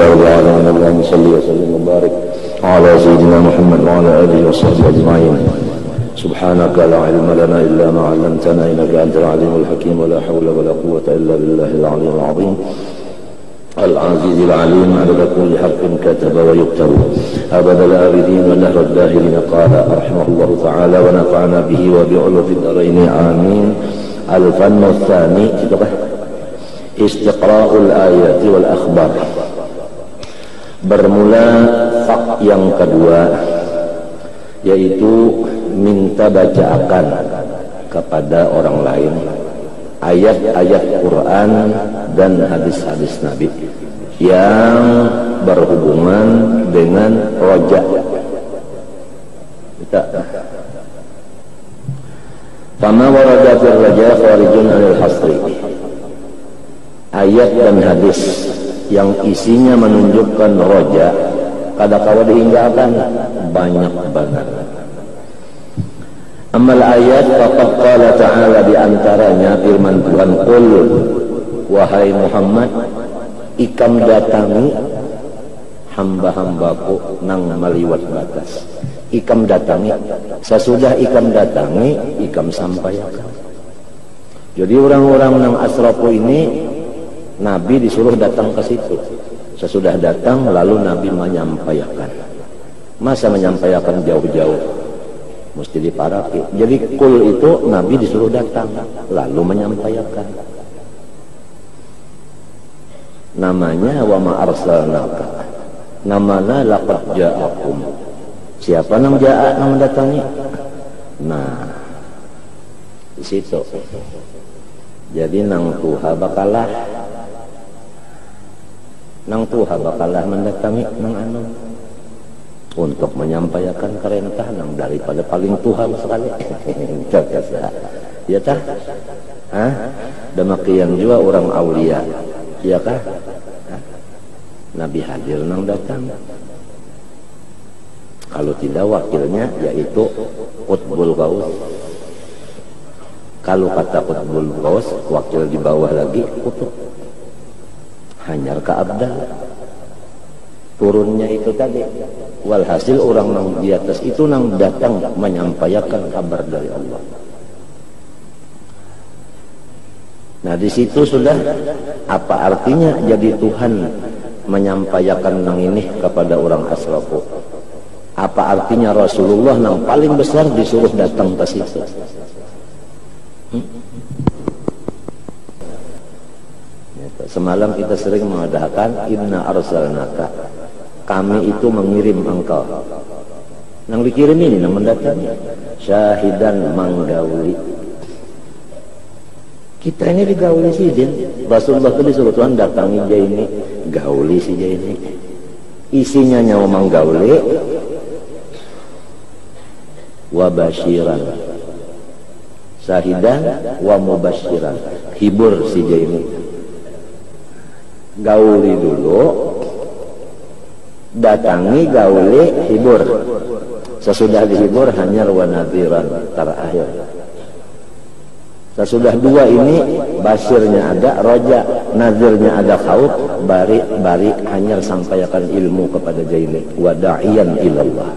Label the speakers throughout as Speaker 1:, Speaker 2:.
Speaker 1: لله رب العالمين. اللهم صل وسلم وبارك على سيدنا محمد وعلى آله وصحبه أجمعين. سبحانك لا علم لنا إلا ما علمتنا إنك أنت العليم الحكيم. ولا حول ولا قوة إلا بالله العلي العظيم العزيز العليم. عدد كل حرف كتب ويكتب أبد الآبدين ودهر الداهرين. قال رحمه الله تعالى ونفعنا به وبعلو في الدارين آمين. الفن الثاني istiqra'ul ayati wal akhbar. Bermula fak yang kedua, yaitu minta bacaakan kepada orang lain ayat-ayat Quran dan hadis-hadis Nabi yang berhubungan dengan roja. Fama warada fil raja kharijun 'anil hasri. Ayat dan hadis yang isinya menunjukkan roja kadang-kadang dihindarkan banyak banget. Amal ayat faqad qala ta'ala, di antaranya firman Tuhan, qul wahai Muhammad, ikam datangi hamba-hambaku nang meliwat batas. Ikam datangi, sesudah ikam datangi, ikam sampaikan. Jadi orang-orang nang asrafu ini Nabi disuruh datang ke situ. Sesudah datang lalu Nabi menyampaikan. Masa menyampaikan jauh-jauh? Mesti diparaki. Jadi kul itu Nabi disuruh datang lalu menyampaikan. Namanya wa ma arsalnaka. Namanya laqad ja'akum. Siapa nang ja'a nang mendatangi? Nah, di situ. Jadi nang tuha bakalah mendatangi nang anu untuk menyampaikan perintah nang daripada paling Tuhan sekali. Ya tah? Demikian juga orang aulia, ya kah? Nabi hadir nang datang. Kalau tidak wakilnya yaitu Qutbul Ghaus. Kalau kata Qutbul Ghaus, wakil di bawah lagi Qutb. Hanyar ke Abdal. Turunnya itu tadi. Walhasil orang nang di atas itu nang datang menyampaikan kabar dari Allah. Nah di situ sudah apa artinya jadi Tuhan menyampaikan nang ini kepada orang asrafu? Apa artinya Rasulullah nang paling besar disuruh datang ke situ? Semalam kita sering mengadakan inna arsalnaka, kami itu mengirim engkau. Nang dikirim ini nang mendatangi syahidan manggauli. Kita ini digauli sih Din. Rasulullah itu disuruh Tuhan datangi dia ini, gauli si dia ini. Isinya nyawa manggauli wa basyiran. Syahidan wa mubasyiran. Hibur si dia ini. Gauli dulu, datangi, gauli, hibur. Sesudah dihibur hanya wa nadhiran terakhir. Sesudah dua ini basirnya ada, roja, nadhirnya ada, khauf, bari hanya sampaikan ilmu kepada jaini wa da'iyan ilallah.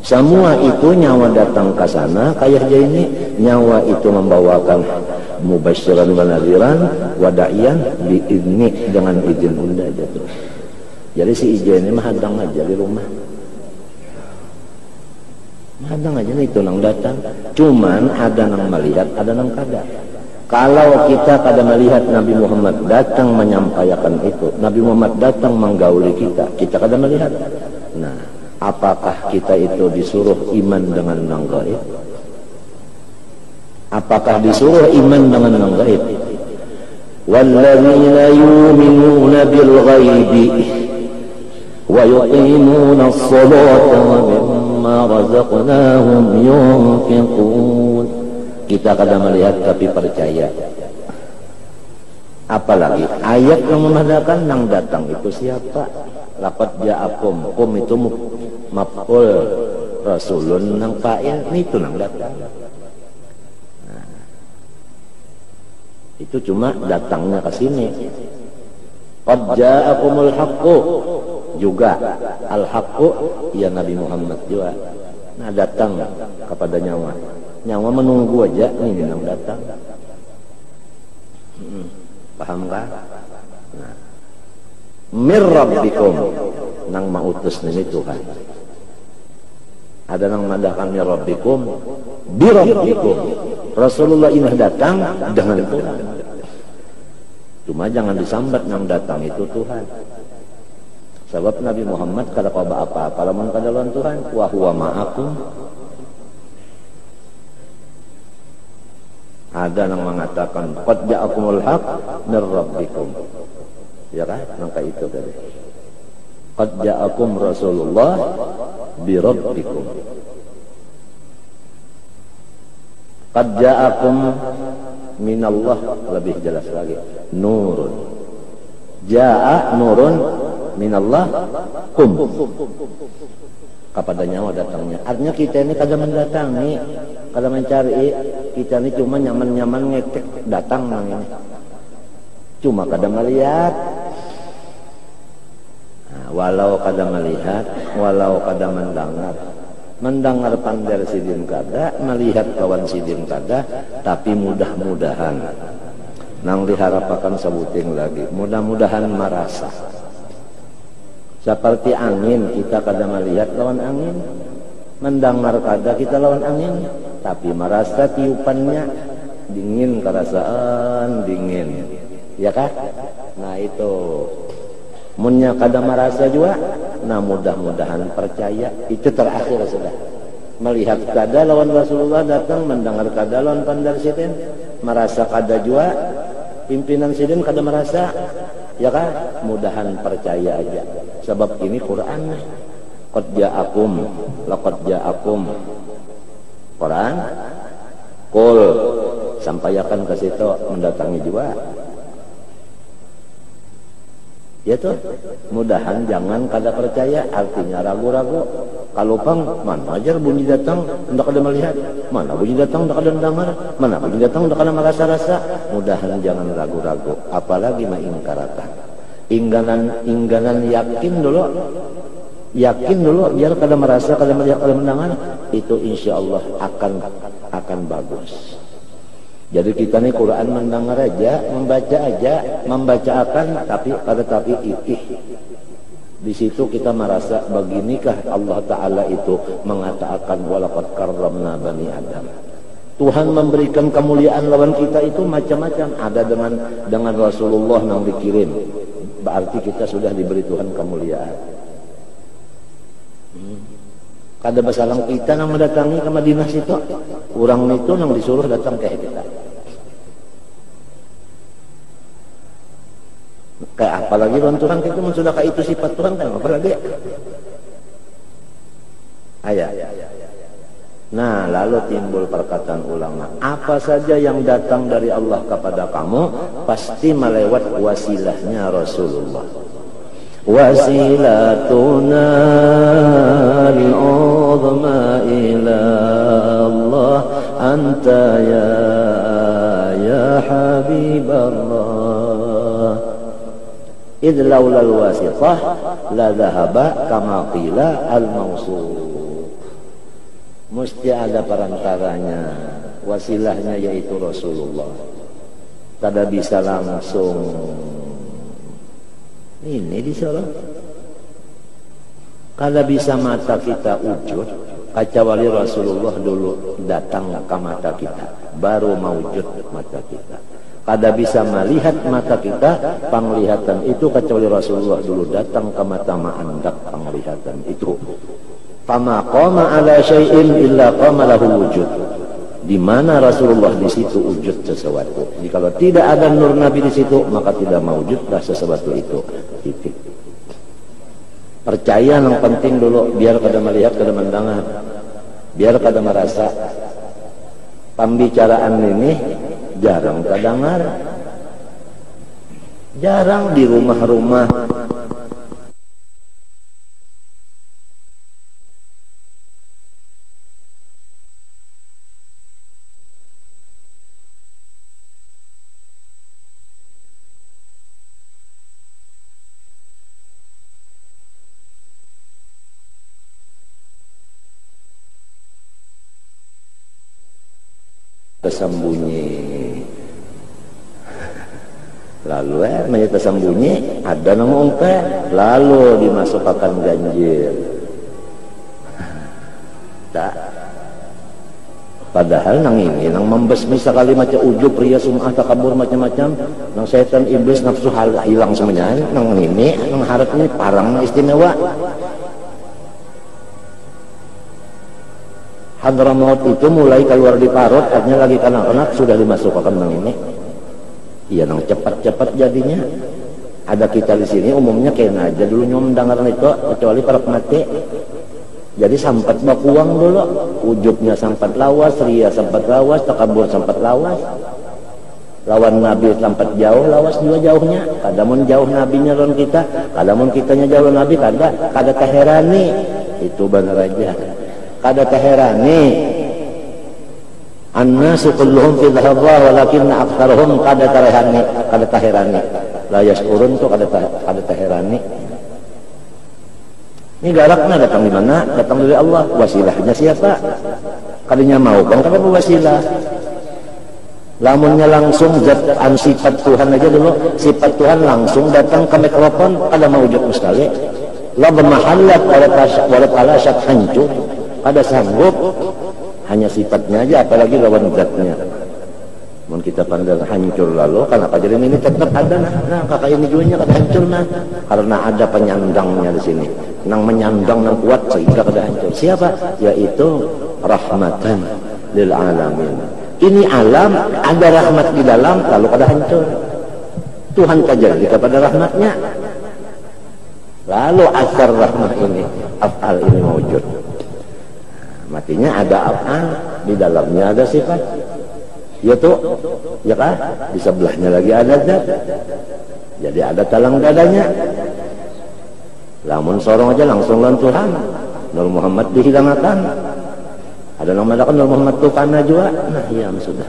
Speaker 1: Semua itu nyawa datang ke sana kayak jaini, nyawa itu membawakan mubasyiran wa nadhiran wa da'iyan biizni, dengan izin bunda jatuh. Jadi si izin ini mah hadang aja di rumah. Hadang aja itu nang datang. Cuman ada nang melihat, ada nang kada. Kalau kita kada melihat Nabi Muhammad datang menyampaikan itu, Nabi Muhammad datang menggauli kita kada melihat. Nah, apakah kita itu disuruh iman dengan nang gaib? Apakah disuruh iman dengan yang gaib? Walladzina yu'minuna bil ghaibi wa yuqimuna as-salata wa mimma razaqnahum yunfiqun. Kita kadang melihat tapi percaya. Apalagi ayat yang memadakan nang datang itu siapa? Laqad ja'akum. Kum itu maf'ul, rasulun nang fa'il, itu nang datang. Itu cuma datangnya ke sini. Qad ja'akumul haqqu juga al-haqqu ya Nabi Muhammad juga. Nah datang kepada nyawa. Nyawa menunggu aja ini yang datang. Paham kan? Nah. Mir rabbikum nang mautus ini Tuhan. Ada nang mandahkan mir rabbikum bi rabbikum. Rasulullah ini datang dengan Tuhan. Cuma jangan disambat nang datang itu Tuhan. Sebab Nabi Muhammad kada qaba apa-apa lamun kada lawan Tuhan, wa huwa ma'akum. Ada yang mengatakan qad ja'akumul haq mir rabbikum. Ya kan? Maka itu tadi. Qad ja'akum Rasulullah bi rabbikum. Qad ja'akum minallah lebih jelas lagi. Nurun. Ja'a nurun minallah kum. Kepada nyawa datangnya. Artinya kita ini kada mendatangi, kada mencari, kita ini cuma nyaman-nyaman ngekek datang nang ini. Cuma kada melihat. Nah, walau kada melihat, walau kada mendengar pandai sidin kada, melihat kawan sidin kada, tapi mudah-mudahan nang diharapkan sebuting lagi, mudah-mudahan merasa. Seperti angin, kita kada melihat lawan angin, mendengar kada kita lawan angin, tapi merasa tiupannya dingin, kerasaan dingin, ya kan? Nah itu, munnya kada merasa juga, nah mudah-mudahan percaya, itu terakhir sudah. Melihat kada lawan Rasulullah datang, mendengar kada lawan pandar sidin, merasa kada juga, pimpinan sidin kada merasa, ya kan? Mudahan percaya aja. Sebab ini Quran. Qad ja'akum, laqad ja'akum. Quran. Qul, sampaikan ke situ mendatangi juga. Ya tuh. Mudahan jangan kada percaya, artinya ragu-ragu. Kalau pang mana aja bunyi datang hendak kada melihat, mana bunyi datang hendak kada mendengar, mana bunyi datang hendak kada merasa-rasa. Mudahan jangan ragu-ragu, apalagi mengingkarakan. Ingganan yakin dulu biar kada merasa, kada melihat, kada mendengar, itu insya Allah akan bagus. Jadi kita nih Quran mendengar aja, membaca akan, tapi di situ kita merasa baginikah Allah Ta'ala itu mengatakan walaqad karramna bani Adam. Tuhan memberikan kemuliaan lawan kita itu macam-macam. Ada dengan Rasulullah yang dikirim, berarti kita sudah diberi Tuhan kemuliaan. Kada basalang kita yang mendatangi ke Madinah situ, orang itu yang disuruh datang ke kita. Kayak apalagi lawan Tuhan kita sudah kayak itu sifat Tuhan kan, apalagi ayat. Nah, lalu timbul perkataan ulama, apa saja yang datang dari Allah kepada kamu pasti melewat wasilahnya Rasulullah. Wasilatuna al-uzma ila Allah anta ya Habiballah. Idh laulal wasithah la dhahaba kama qila al-mawsul. Mesti ada perantaranya, wasilahnya yaitu Rasulullah. Kada bisa langsung ini disuruh. Kada bisa mata kita wujud kecuali Rasulullah dulu datang ke mata kita, baru mewujud mata kita. Kada bisa melihat mata kita, penglihatan itu kecuali Rasulullah dulu datang ke mata ma'andak penglihatan itu. Fama qama ala syai'in illa qama lahu wujud. Di mana Rasulullah di situ wujud sesuatu. Jadi kalau tidak ada nur Nabi di situ, maka tidak mewujudlah sesuatu itu. Titik. Percaya yang penting dulu, biar kada melihat, kada mendengar, biar kada merasa. Pembicaraan ini jarang kada dengar, jarang di rumah-rumah. tersembunyi. Lalu mayat tersembunyi ada nama ungke, lalu dimasukkan ganjil. Tak. Padahal nang ini nang membesmi sekali macam ujub, ria, sum'ah, takabur, macam-macam, nang setan, iblis, nafsu hal hilang semuanya. Nang ini nang harap ini parang istimewa. Hadramaut itu mulai keluar di parut, artinya lagi kanak-kanak sudah dimasukkan nang ini. Iya nang cepat-cepat jadinya. Ada kita di sini umumnya kena aja dulu nyom dengar itu, kecuali para mati. Jadi sampat bakuang dulu, ujubnya sampat lawas, ria sampat lawas, takabur sampat lawas. Lawan Nabi sampat jauh, lawas juga jauhnya. Kadamun jauh nabinya lawan kita, kadamun kitanya jauh Nabi, kada taherani. Itu benar aja. Kada taherani. An-nasu kulluhum fi dhahadha walakinna aktsaruhum kada taherani. La yashurun tu kada taherani. Ini garaknya datang di mana? Datang dari Allah. Wasilahnya siapa? Kalinya mau kan kada wasilah. Lamunnya langsung zat sifat Tuhan aja dulu, sifat Tuhan langsung datang ke mikrofon, kada mawujud mustahil. La bermahallat wala talashat hancur. Kada sanggup. Hanya sifatnya aja, apalagi lawan zatnya. Mun kita pandang hancur lalu, karena kajian ini tetap ada nah kakak ini juga kada hancur nah, karena ada penyandangnya di sini. Nang menyandang nang kuat sehingga kada hancur. Siapa? Yaitu rahmatan lil alamin. Ini alam ada rahmat di dalam, lalu kada hancur. Tuhan terjadi kepada rahmatnya. Lalu asar rahmat ini, afal ini mewujud. Matinya ada afal, di dalamnya ada sifat. Ya tuh, ya kan? Di sebelahnya lagi ada zat. Jadi ada talang dadanya. Lamun sorong aja langsung lawan Tuhan. Nur Muhammad dihilangkan. Ada nama kan Nur Muhammad Tuhan juga. Nah, iya sudah.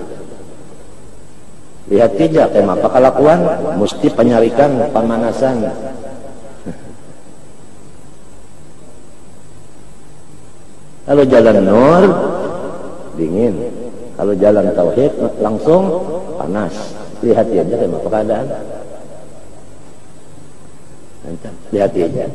Speaker 1: Lihat tidak apa kelakuan, mesti penyarikan, pemanasan. Kalau jalan nur dingin, kalau jalan tauhid langsung panas. Lihat aja apa keadaan. Lihat aja.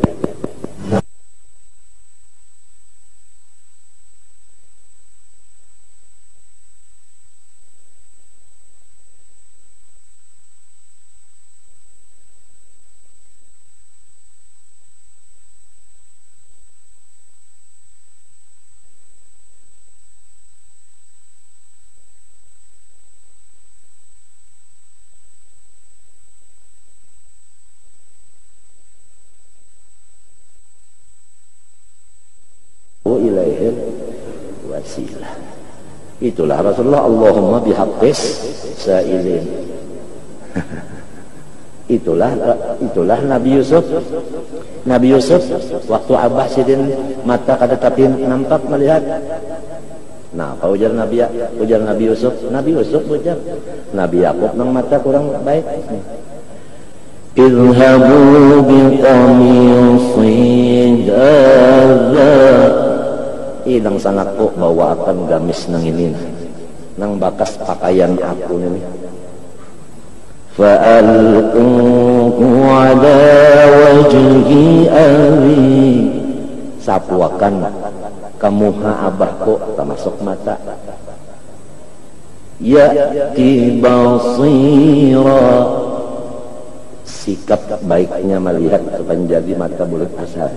Speaker 1: Ilaihil wasilah. Itulah Rasulullah, Allahumma bihaqqis sa'ilin. Itulah Nabi Yusuf. Nabi Yusuf waktu Abah sidin mata kada tapi nampak melihat. Nah, apa ujar Nabi Yusuf? Nabi Yusuf ujar. Nabi Yakub nang mata kurang baik. Idhabu biqamisi hadza. Ilang sanakku bawa akan gamis nang ini nang bakas pakaian aku ini. Fa'alquhu ala wajhi abi. Sapuakan kamuha abahku termasuk mata. Ya'ti basira. Sikap baiknya melihat menjadi mata bulat asal.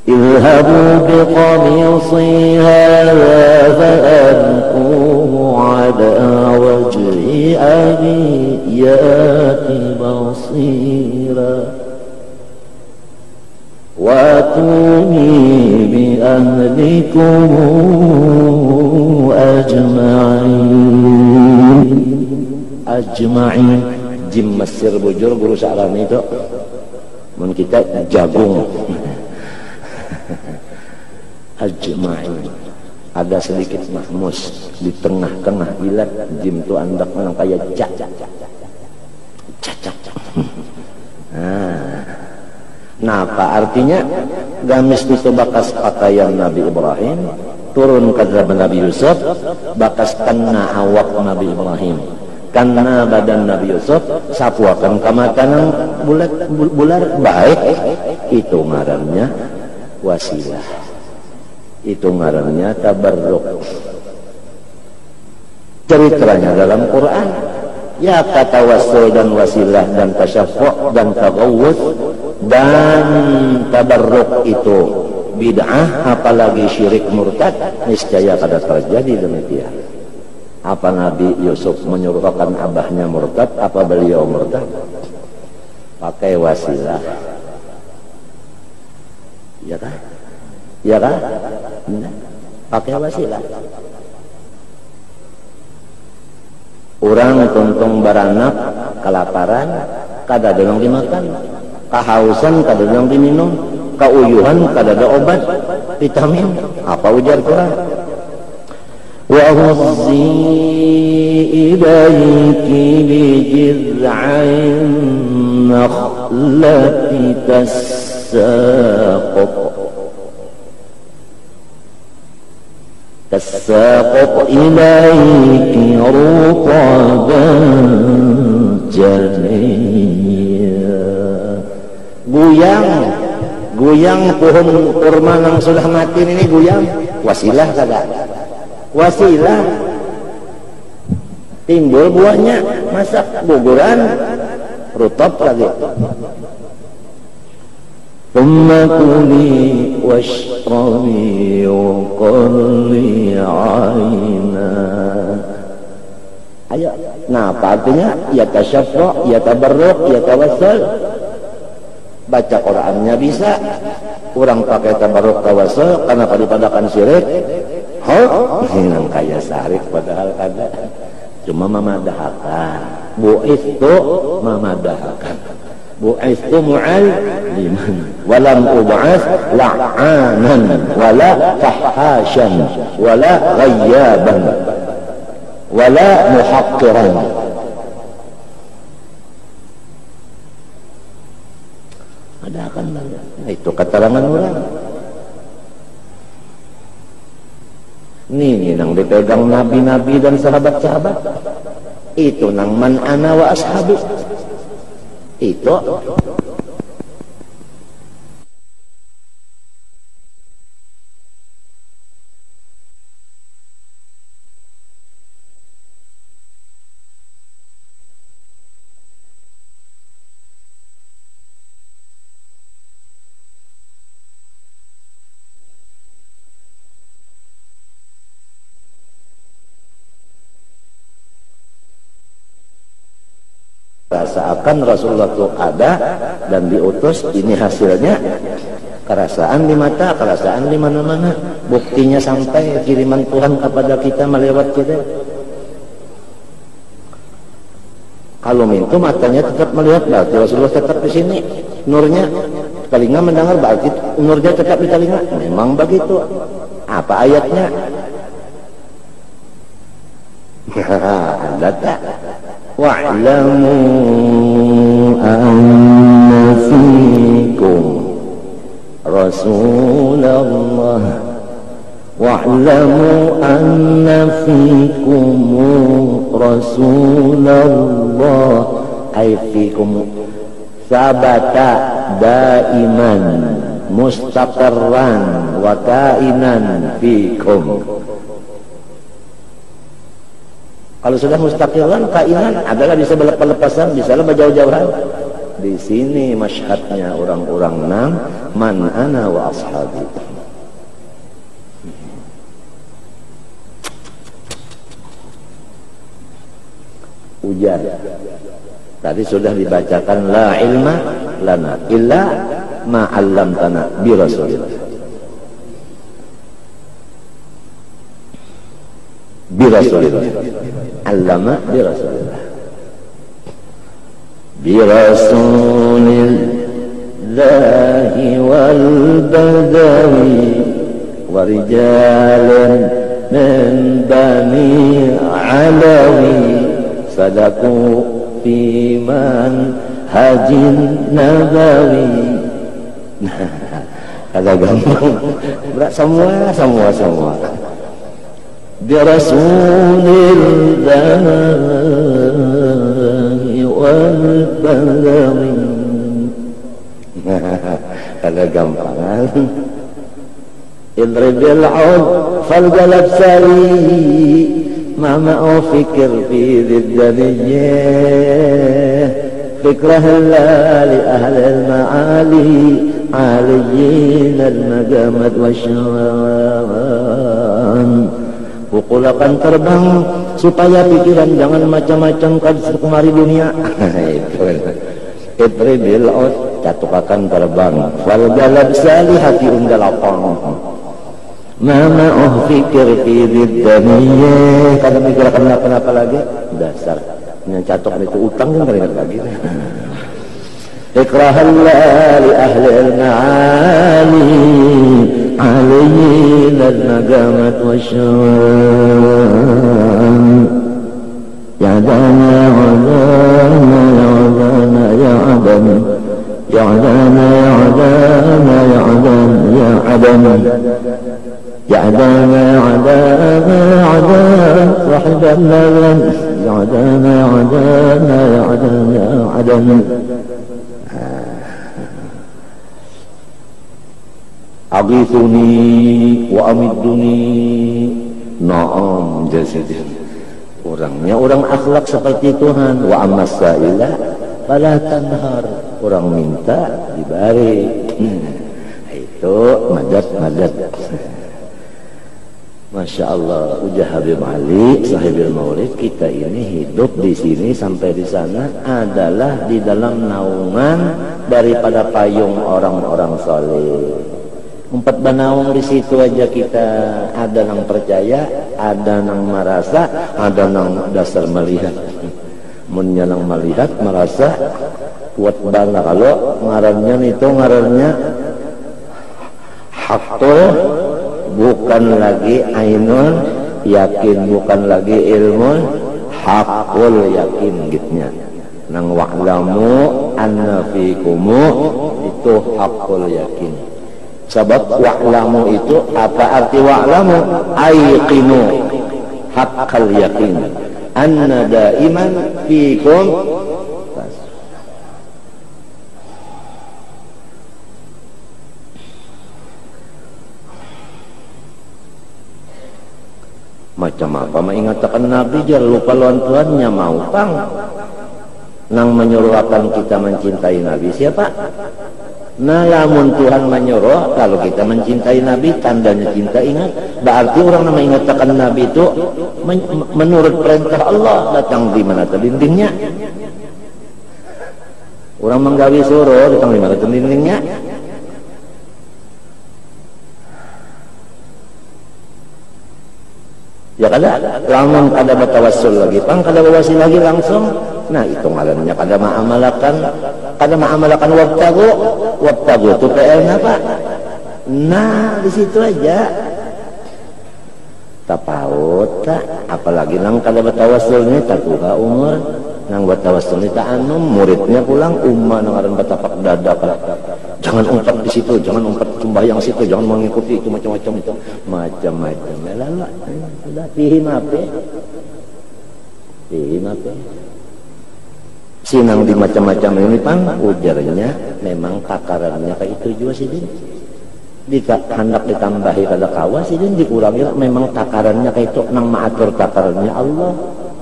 Speaker 1: اذهبوا بقميصي هذا فألقوه على وجه أبي يأت بصيرا وأتوني بأهلكم أجمعين. Jim Mesir bujur guru Sa'ran itu mun kita jagung. Ajma'in, ada sedikit mahmus di tengah-tengah ilat. Jim tu andak menang kayak cacak. Nah, apa artinya gamis itu bekas pakaian Nabi Ibrahim, turun ke Nabi Yusuf bakas kena awak Nabi Ibrahim, karena badan Nabi Yusuf sapuakan ke makanan bular baik, itu ngarannya wasilah, itu ngarannya tabarruk. Ceritanya dalam Quran, ya kata wassul dan wasilah dan tasyaffu' dan tagawud dan tabarruk itu bid'ah, apalagi syirik murtad, niscaya kada terjadi demikian. Apa Nabi Yusuf menyuruhkan abahnya murtad? Apa beliau murtad? Pakai wasilah, ya kan? Ya kan? Pakai wasilah. Orang tuntung baranak, kelaparan, kada ada yang dimakan, kehausan kada ada yang diminum, keuyuhan kada ada obat, vitamin. Apa ujar Quran? Wa huzzi ilayki bijiz'in nakhlati تساقط إليك رطبا جنيا. Guyang pohon kurma yang sudah mati ini guyang, wasilah kagak? Wasilah, timbul buahnya, masak guguran rutab lagi. ثم كلي واشربي وقري عينا. Ayo, nah apa artinya? Ya tasyaffu', ya tabarruk, ya tawassul. Baca Qurannya bisa. Orang pakai tabarruk tawassul karena daripada syirik. Nang kaya sarik padahal kada. Cuma mamadahakan. Bu'ithu mamadahakan. Bu'ithu mu'alliman walam ub'ats la'anan wala fahasyan wala ghayyaban wala muhaqqiran. Ada akan itu keterangan orang. Ini nang dipegang nabi-nabi dan sahabat-sahabat. Itu nang man ana wa ashabi. Itu seakan Rasulullah itu ada dan diutus, ini hasilnya kerasaan di mata, kerasaan di mana-mana. Buktinya sampai kiriman Tuhan kepada kita melewat kita. Kalau mintu matanya tetap melihat, berarti Rasulullah tetap di sini. Nurnya, telinga mendengar, berarti nurnya tetap di telinga. Memang begitu. Apa ayatnya? Ada tak? Wa'lamu anna fikum Rasulullah wa'lamu anna fikum Rasulullah ay fikum sabata daiman mustaqarran wa kainan fikum. Kalau sudah mustaqilan, kainan adalah bisa berlepas-lepasan, bisa berjauh-jauhan. Di sini masyhadnya orang-orang nam man ana wa ashabi. Ujar. Tadi sudah dibacakan la ilma lana illa ma 'allamtana bi Rasulillah. Bi Rasulillah. Allama bi Rasulillah. Bi Rasulillahi wal badawi wa rijalan min bani alawi sadaku fi man hajin nabawi. Kagak gampang. Berat semua. birasulillahi wal balami. Ada gampangan. Idribil 'ud fal galab sari ma ma'u fikir fi dhiddaniyyah fikrah li ahli al-ma'ali aliyin al-magamat wasyawan. Pukul akan terbang supaya pikiran jangan macam-macam kemari dunia. Idribil 'ud catuk akan terbang fal galab sari hati unggal lapang. Mama fikir fi dhiddaniyyah, kada mikir kenapa lagi dasar yang catok itu utang kan keringat lagi. Ikrahal li ahli al-ma'ali aliyin al-magamat wasyawan. Ya'dana ya'dana ya'dana ya'dana ya'dana ya'dana ya'dana ya'dana يعدانا عدانا عدانا صاحب اللبن يعدانا عدانا يعدانا عدانا أغيثني وأمدني. Naam jasadin. Orangnya orang akhlak seperti Tuhan. Wa ammas sa'ila fala tanhar. Orang minta diberi. Itu madad. Masya Allah, ujar Habib Ali, Sahibul Maulid, kita ini hidup di sini sampai di sana adalah di dalam naungan daripada payung orang-orang soleh. Empat banaung di situ aja kita, ada yang percaya, ada yang merasa, ada yang dasar melihat. Munnya yang melihat, merasa, kuat bala. Kalau ngarannya hakul, bukan lagi ainun, yakin bukan lagi ilmu, hakul yakin gitnya. Nang wa'lamu anna fikumu itu hakul yakin. Sebab wa'lamu itu apa arti wa'lamu? Aiqinu haqqal yakin. Anna daiman fikum. Macam apa mengingatkan Nabi jangan lupa lawan Tuhannya mau pang nang menyuruh akan kita mencintai Nabi siapa? Nah lamun Tuhan menyuruh kalau kita mencintai Nabi tandanya cinta. Ingat berarti orang yang mengingatkan Nabi itu menurut perintah Allah datang di mana dindingnya. Orang menggawi suruh datang di mana dindingnya. Ya kada, lamun kada bertawassul lagi, pang kada berwassil lagi langsung. Nah itu ngarannya kada ma'amalakan wabtagu itu PL-nya Pak. Nah di situ aja. Tapaut tak, apalagi nang kada bertawassulnya tak tuha umur, nang bertawassulnya tak anum muridnya pulang umma nang ngaran betapak dadak. Jangan umpat di situ, jangan umpat sembahyang situ, jangan mengikuti itu macam-macam itu. Macam-macam. Lala, sudah pihim apa? Sinang di macam-macam ini pang ujarnya memang takarannya kayak itu juga sih. Jika hendak ditambahi kada kawas sih dikurangi memang takarannya kayak itu nang maatur takarannya Allah.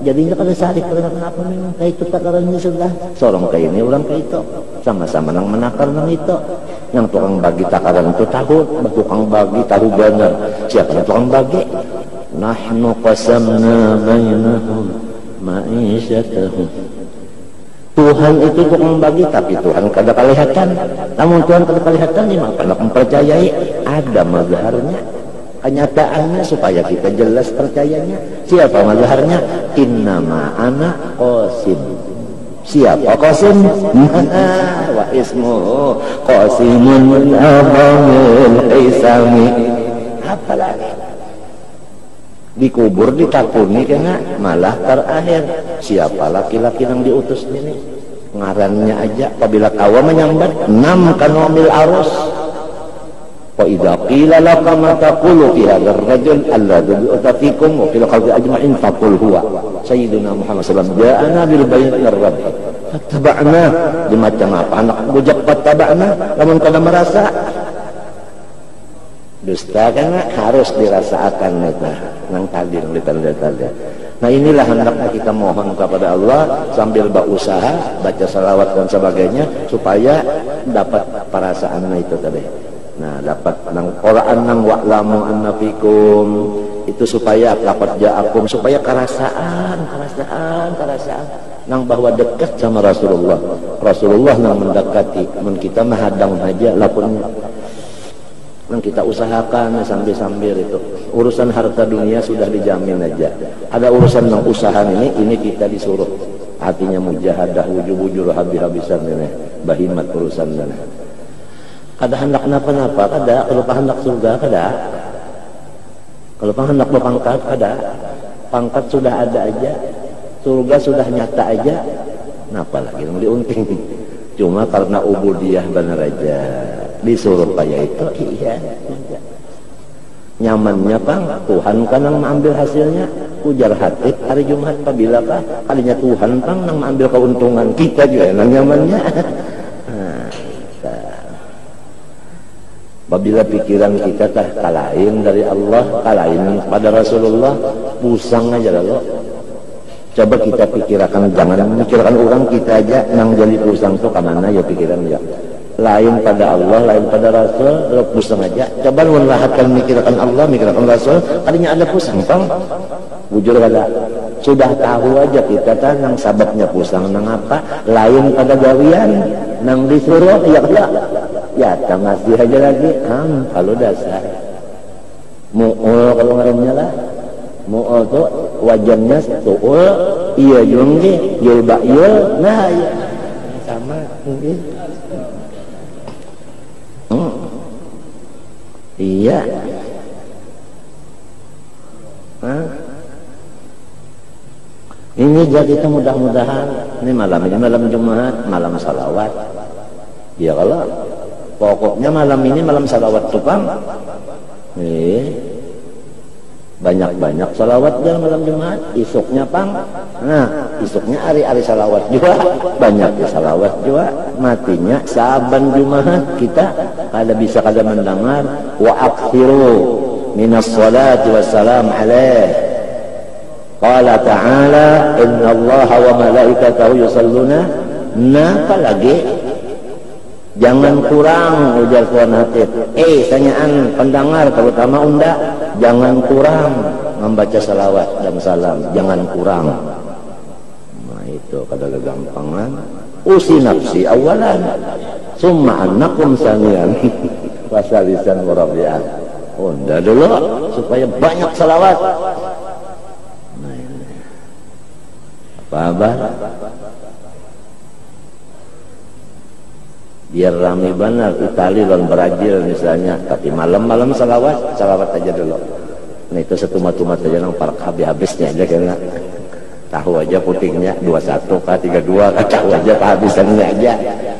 Speaker 1: Jadinya kada sadik kenapa memang kayak itu takarannya sudah. Sorong kayak ini orang kayak itu. Sama-sama nang menakar nang itu. Yang tukang bagi takaran itu tahu, tukang bagi tahu benar. Siapa yang tukang bagi? Nahnu qasamna bainahum ma'isyatahum. Tuhan itu tukang bagi, tapi Tuhan kada kelihatan. Namun Tuhan kada kelihatan, ni maka nak mempercayai ada mazharnya. Kenyataannya supaya kita jelas percayanya. Siapa mazharnya? Innama ana qasim. Siapa qasim? Wa ismuhu qasimun min abamil qisami. Apa lagi? Dikubur, ditakuni kena malah terakhir. Siapa laki-laki yang diutus ini? Ngarannya aja apabila kawa menyambat 6 kanomil arus. Fa idza qila laka ma taqulu fi hadzal rajul alladhi utafikum wa fil khalqi ajma'in faqul huwa sayyiduna Muhammad sallallahu alaihi wasallam ja'ana bil bayyinati mir rabb fattaba'na. Di macam apa anak bujak fattaba'na lamun kada merasa dusta kan harus dirasakan eta nang tadi ditanda-tanda. Nah inilah hendaknya kita mohon kepada Allah sambil berusaha baca salawat dan sebagainya supaya dapat perasaan itu tadi. Nah dapat nang Quran nang wa'lamu anna fikum itu supaya dapat ja'akum supaya kerasaan nang bahwa dekat sama Rasulullah. Rasulullah nang mendekati men kita menghadang aja lapunnya. Nang kita usahakan sambil-sambil itu urusan harta dunia sudah dijamin aja. Ada urusan yang usaha ini kita disuruh hatinya mujahadah wujud-wujud habis-habisan ini bahimat urusan dan kada hendak napa-napa kada kalau hendak surga kada kalau hendak berpangkat kada pangkat sudah ada aja surga sudah nyata aja napa lagi yang diunting cuma karena ubudiyah benar aja disuruh kayak itu iya nyamannya Bang Tuhan kan yang mengambil hasilnya ujar hati hari Jumat apabila kalinya Tuhan Bang yang mengambil keuntungan kita juga yang nyamannya. Apabila pikiran kita kalahin dari Allah kalahin pada Rasulullah pusang aja lalu coba kita pikirkan jangan memikirkan orang kita aja yang jadi pusang tuh kemana ya pikiran ya lain pada Allah, lain pada Rasul, lo pusing aja. Coba melahatkan mikirkan Allah, mikirkan Rasul, tadinya ada pusing, Bang. Bujur kada. Sudah tahu aja kita kan yang sababnya pusing nang apa, lain pada gawian, nang disuruh ya kada. Ya, masih aja lagi, kalau dasar. Mu'ul kalau ngarannya lah. Mu'ul tuh wajannya tu'ul, iya junggi, yul ba'yul, nah ya. Sama mungkin. Iya. Ini jadi kita mudah-mudahan ini malam Jumat, malam salawat. Ya kalau pokoknya malam ini malam salawat tukang. Banyak-banyak salawat dan malam Jumat. Isuknya Pang. Nah, isuknya hari-hari salawat juga. Banyak salawat juga. Matinya saban Jumat kita kada bisa kada mendengar wa akthiru minas salati wassalam alaih. Qala ta'ala innallaha wa malaikatahu yusalluna. Nah, apalagi jangan kurang ujar Tuhan Hatib. Tanyaan pendengar terutama unda, jangan kurang membaca salawat dan salam, jangan kurang. Nah itu kada gampangan. Usi nafsi awalan, summa annakum sanian, wasalisan murabian. Unda dulu supaya banyak salawat. Nah ini apa? Biar ramai benar Itali dan Brazil misalnya, tapi malam-malam salawat aja dulu. Nah itu setumat-tumat aja nang park habisnya aja kena tahu aja putingnya 21 kah 32 kah tahu aja kehabisannya aja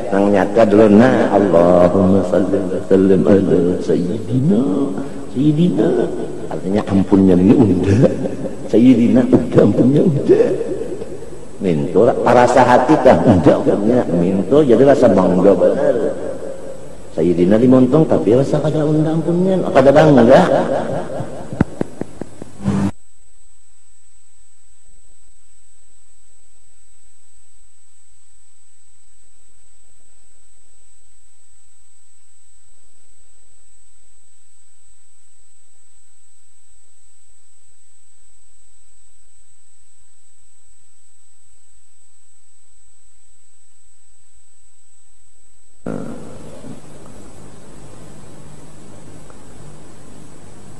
Speaker 1: nang nyata dulu. Nah Allahumma salli wa sallim ala sayyidina artinya ampunnya ini unda sayyidina udah ampunnya udah minto rasa hati kan udah punya minto jadi rasa bangga benar sayyidina dimontong tapi rasa kada unda ampunnya kada bangga.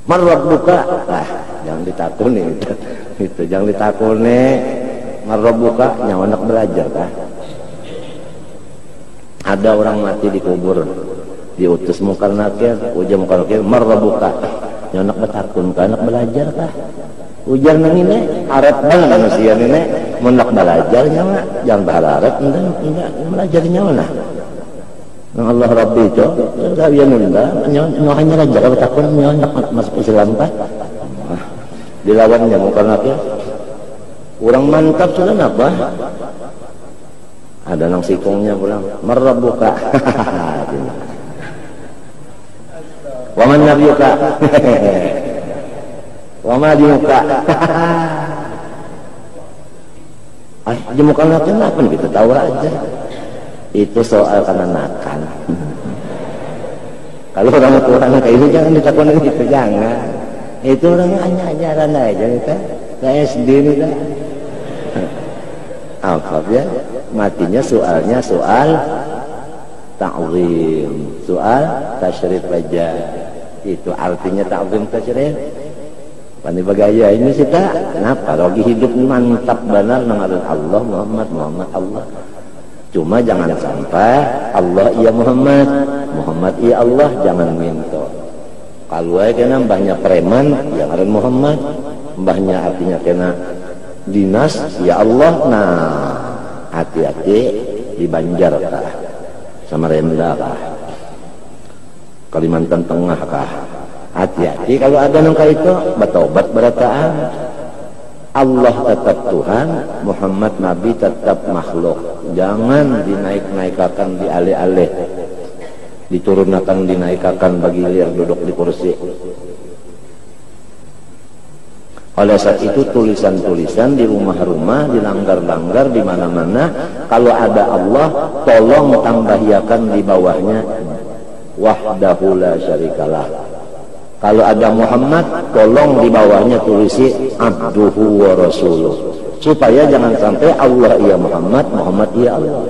Speaker 1: Marrabbuka, jangan ditakuni itu jangan ditakuni. Marrabbuka nyawa anak belajar kah? Ada orang mati dikubur, diutus Munkar Nakir, ujar Munkar Nakir, marrabbuka nyawa anak betakun kah? Anak belajar kah? Ujar nang ini harap banget manusia ini menak belajar nyawa, jangan berharap enggak belajar nyawa nah. Nang Allah Rabbi itu, dia nunda, hanya aja kalau takut nak masuk Islam kan? Dilawannya bukan apa? Kurang mantap sudah apa? Ada nang sikongnya pulang, marabbuka. Wa man nabiyuka. Wa ma dinuka. Jemukan apa kita tahu aja. Itu soal kananakan. Kalau orang Tuhan kayak itu jangan ditakutin gitu, jangan. Itu orang hanya ajaran aja kita. Kayak SD nih dah. Apa ya? Matinya soalnya soal ta'zim, soal tasyrif aja. Itu artinya ta'zim tasyrif. Pani bagaya ini kita kenapa lagi hidup mantap benar dengan Allah Muhammad Allah. Cuma jangan sampai Allah iya Muhammad iya Allah, jangan minta. Kalau kena mbahnya preman yang ada Muhammad, mbahnya artinya kena dinas ya Allah. Nah, hati-hati di Banjar kah, Samarinda kah, Kalimantan Tengah kah. Hati-hati kalau ada nangka itu bertobat berataan. Allah tetap Tuhan, Muhammad Nabi tetap makhluk. Jangan dinaik-naikakan di alih-alih, diturunkan dinaikakan bagi liar duduk di kursi. Oleh saat itu tulisan-tulisan di rumah-rumah, di langgar-langgar, di mana-mana, kalau ada Allah, tolong tambahkan di bawahnya wahdahu la syarikalah. Kalau ada Muhammad, tolong di bawahnya tulisi abduhu wa rasuluh. Supaya jangan sampai Allah iya Muhammad, Muhammad iya Allah.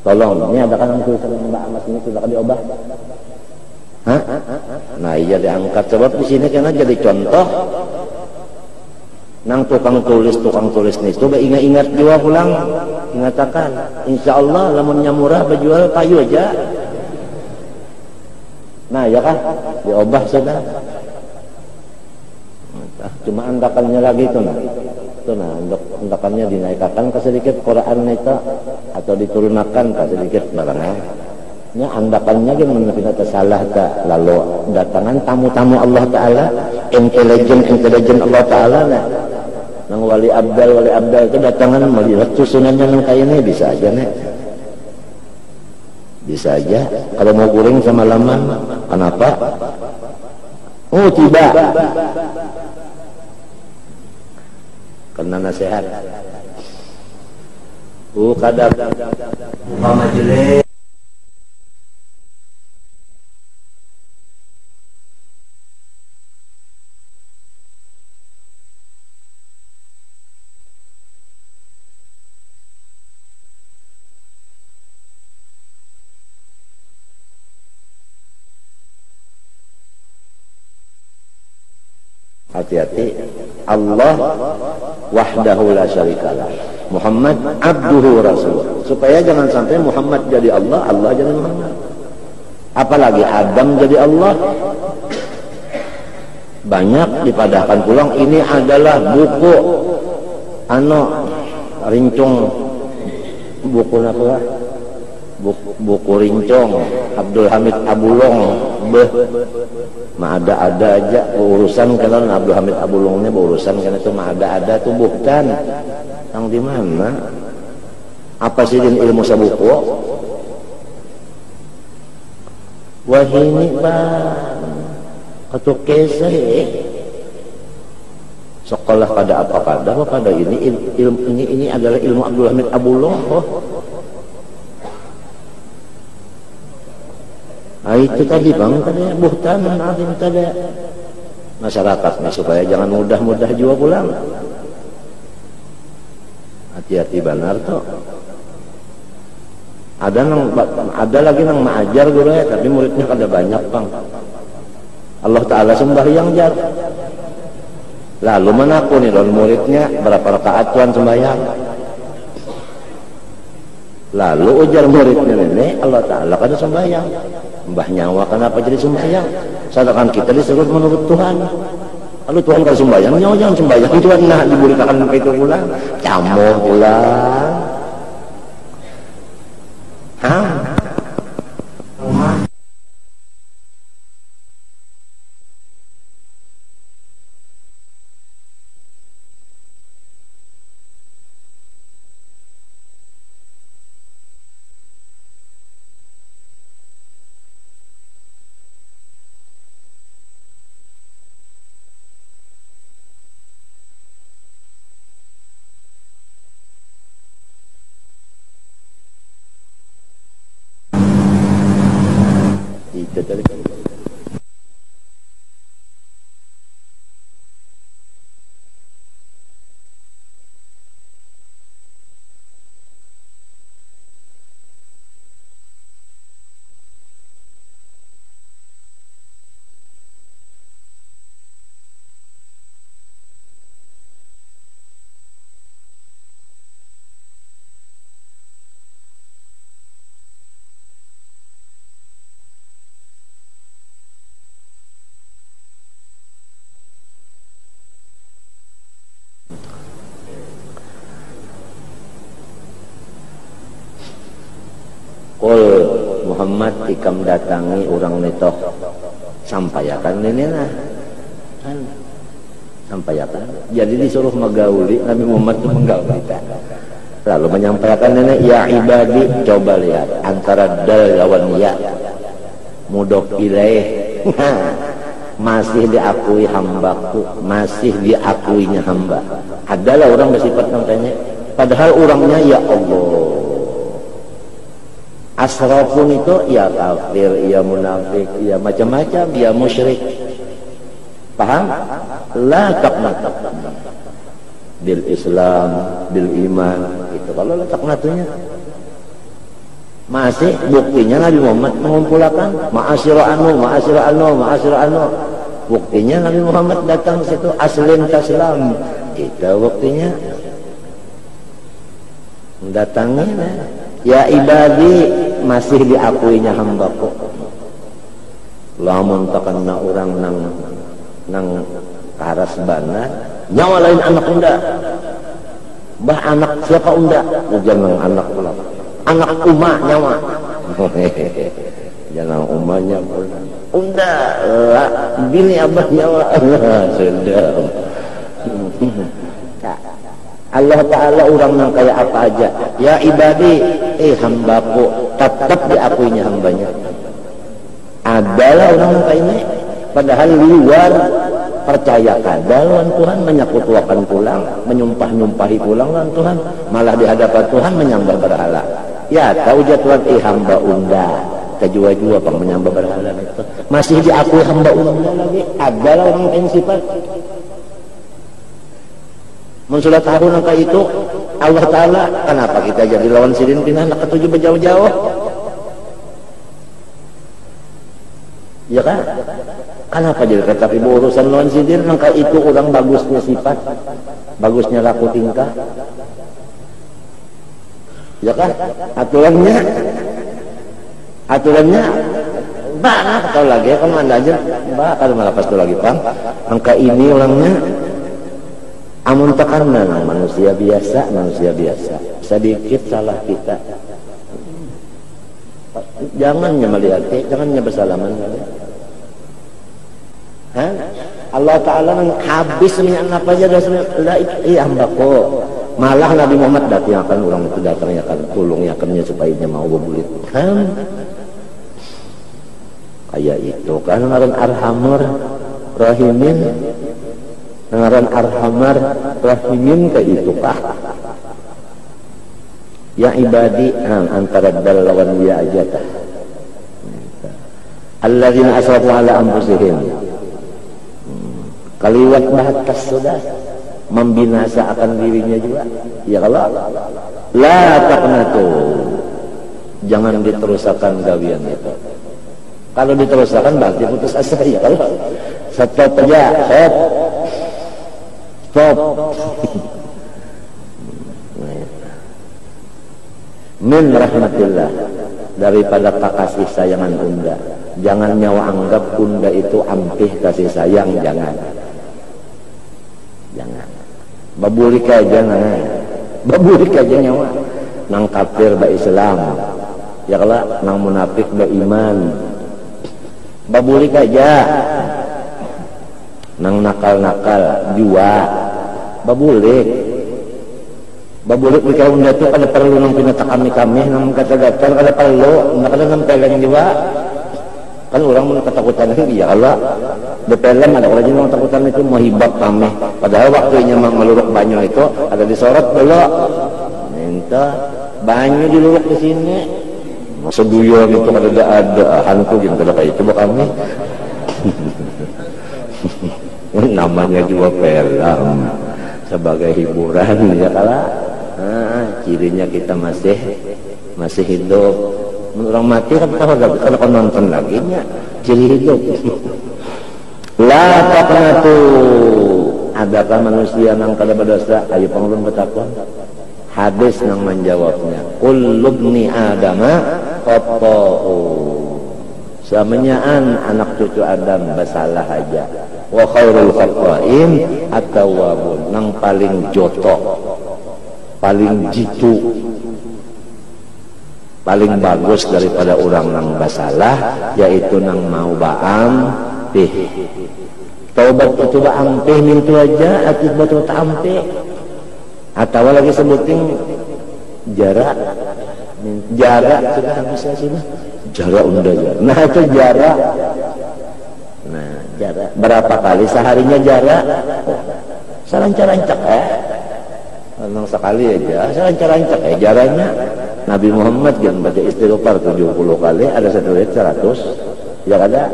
Speaker 1: Tolong, ini ada kan tulisan Mbak Amas ini sudah diubah. Hah? Nah iya diangkat, sebab di sini karena jadi contoh. Nang tukang tulis nih, coba ingat-ingat juga pulang, ingatakan, insya Allah lamunnya murah berjual kayu aja. Nah ya kan, diubah sudah. Cuma andakannya lagi itu nah. Itu nah, andakannya dinaikkan ke sedikit Quran itu atau diturunkan ke sedikit barangnya. Nya andakannya gimana kita salah tak, lalu datangan tamu-tamu Allah Taala, intelijen Allah Taala nah. Nang wali abdal itu datangan melihat susunannya nang kayak ini bisa aja nih. Bisa aja kalau mau guring sama laman. Kenapa? Oh tidak, karena nasihat. Kadang majelis hati-hati. Allah wahdahu la syarikalah, Muhammad abduhu rasul. Supaya jangan sampai Muhammad jadi Allah, Allah jadi Muhammad. Apalagi Adam jadi Allah. Banyak dipadahkan pulang, ini adalah buku rincung buku apa? Buku rincong Abdul Hamid Abulong. Ada aja urusan kalau Abdul Hamid Abulongnya berurusan karena itu ada tuh bukan yang di mana apa sih ilmu sabuku wahini bang ketuk keseh sekolah pada apa pada ini adalah ilmu Abdul Hamid Abulong. Itu tadi bang, tadi buhtan azim tadi masyarakatnya supaya jangan mudah-mudah juga pulang. Hati-hati benar tuh. Ada lagi yang mengajar guru ya, tapi muridnya kada banyak bang. Allah Taala sembahyang jar. Lalu mana aku nih don muridnya berapa rakaat tuan sembahyang? Lalu ujar muridnya ini Allah Taala kada sembahyang. Mbah nyawa kenapa jadi sembahyang? Sedangkan kita disuruh menurut Tuhan. Lalu Tuhan kalau sembahyang, nyawa jangan sembahyang. Tuhan nah diberikan itu pulang, camoh pulang. Hah? Qul Muhammad ikam datangi orang nitoh sampaikan ini lah kan sampaikan. Jadi disuruh magauli, Nabi Muhammad itu menggauli kan. Lalu menyampaikan nenek, ya ibadi, coba lihat antara dal lawan ya, mudhof ilaih, masih diakui hambaku, masih diakuinya hamba. Adalah orang bersifat namanya, padahal orangnya ya Allah. Asrafun itu ya kafir, ya munafik, ya macam-macam, ya musyrik. Paham? La taqnat bil Islam, bil iman. Itu kalau la taqnatunya masih buktinya Nabi Muhammad mengumpulkan ma'asyira anu. Buktinya Nabi Muhammad datang ke situ aslim taslam. Itu buktinya. Datangnya ya ibadi, masih diakuinya hambaku. Lamun takana orang nang karas bana nyawa lain anak unda. Bah anak siapa unda? Jangan anak pula. Anak umah nyawa. Jangan umahnya unda lah, bini abah nyawa. Sudah. Allah Ta'ala orang yang kayak apa aja. Ya ibadi, hambaku, tetap diakuinya hambanya. Adalah orang yang kayak ini, padahal luar percaya kadalan Tuhan, menyekutuakan pulang, menyumpah-nyumpahi pulang dan Tuhan, malah di hadapan Tuhan menyembah berhala. Ya tahu jatuhan hamba unda, kejua-jua pang menyembah berhala itu. Masih diakui hamba unda lagi. Adalah orang yang sifat. Mensulat tahun angka itu Allah Ta'ala, kenapa kita jadi lawan sidin pindah nak ketujuh berjauh-jauh? Ya kan? Kenapa jadi kata ibu urusan lawan sidin angka itu orang bagusnya sifat, bagusnya laku tingkah? Ya kan? Aturannya banyak atau lagi kan anda aja bakal malah pas itu lagi pang angka ini orangnya amun tekanan manusia biasa sedikit salah kita, jangan melihat, jangan bersalaman. Allah Ta'ala habis minyak apa aja hambaku. Malah Nabi Muhammad datangkan orang itu datangnya kan tolongnya supaya dia mau berbulit kayak itu kan ngaran arhamar rahimin, ngaran arhamar rahimin kayak itu kah? Ya ibadi, antara dal lawan ya aja tah. Alladzina asrafu ala anfusihim, kaliwat batas sudah membinasakan dirinya juga. Ya kalau la taqnatu, jangan diterusakan gawian itu. Kalau diterusakan berarti putus asa. Ya kalau stop aja, stop. Min rahmatillah, daripada kasih sayangan bunda. Jangan nyawa anggap bunda itu ampih kasih sayang, jangan. Babulik aja nyawa. Nang kafir ba Islam, ya kalau nang munafik ba iman. Babulik aja. Nang nakal-nakal jua. Babulik mereka unda itu kada perlu nang pinatakan kami nang kata-kata kada perlu, nang kada nempelan juga. Kan orang mun ketakutan itu ya Allah. Depelem ada orang yang takutan itu mahibab kami. Padahal waktunya meluruk banyu itu ada disorot dulu. Minta banyu diluruk di sini. Seduyon itu ada hantu gitu kada kayak itu kami. Namanya juga film sebagai hiburan ya kala. Cirinya kita masih hidup. Orang mati kan kalau nonton lagi nya ciri hidup. La taqnatu, adakah manusia nang kada berdosa? Ayo panglun bertakwa. Hadis nang menjawabnya, kullu ibni adama khata'u, semuanya anak cucu Adam bersalah aja. Wa khairul khata'in at-tawwabun, nang paling jotok, paling jitu, paling bagus daripada orang nang basalah yaitu nang mau baam pih. Taubat itu baam pih mintu aja akibat taampe. Atau lagi sebutin jarak sudah bisa sih jarak unda jarak. Nah itu jarak. Nah jarak berapa kali seharinya jarak? Sarancak memang sekali aja sarancak jaraknya. Nabi Muhammad yang baca istighfar 70 kali ada satu ayat 100 ya ada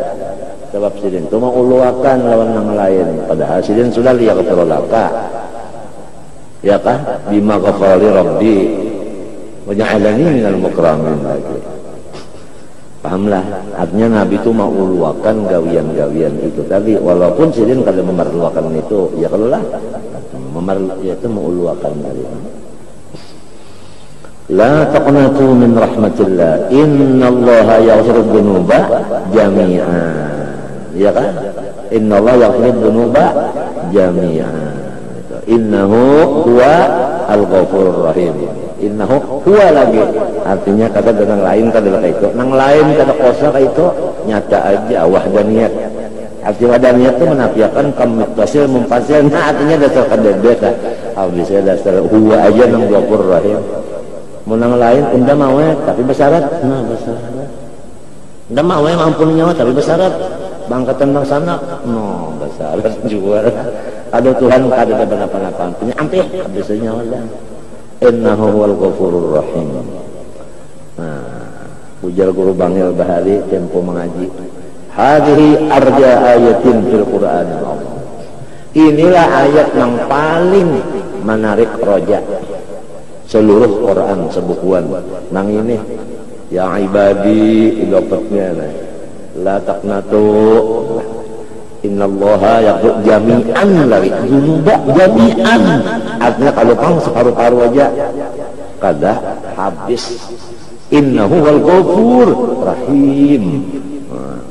Speaker 1: sebab sidin itu mau uluakan lawan yang lain padahal sidin sudah lihat keterolaka ya kan bima ghafari rabbi waja'alani minal mukramin lagi pahamlah artinya Nabi itu mau uluakan gawian-gawian itu tadi walaupun sidin kalau memerluakan itu ya kalau lah itu mau uluakan tadi. La taqnatu min rahmatillah innallaha yaghfiru dzunuba jami'an ya kan innallaha yaghfiru dzunuba jami'an innahu huwa al-ghafurur rahim innahu huwa lagi artinya kata dengan lain kata itu nang lain kata kosa itu nyata aja wahdaniyat arti wahdaniyat itu menafikan kamuttasil mumpasil nah artinya dasar kadebet habisnya dasar huwa aja nang ghafurur rahim menang lain unda mau tapi bersyarat nah bersyarat unda mau ampun nyawa tapi bersyarat bangkatan bang sana no bersyarat jual ada Tuhan kada ada apa-apa punya ampih habis nyawa dah innahu huwal ghafurur rahim. Nah ujar guru Bangil Bahari tempo mengaji hadhihi arja ayatin fil Qur'anil azim inilah ayat yang paling menarik roja seluruh Quran sebukuan nang ini ya ibadi idopatnya la taqnatu innallaha yaghfiru jami'an lagi dzunuba jami'an artinya kalau kamu separuh-paruh aja kada habis innahu wal ghafur rahim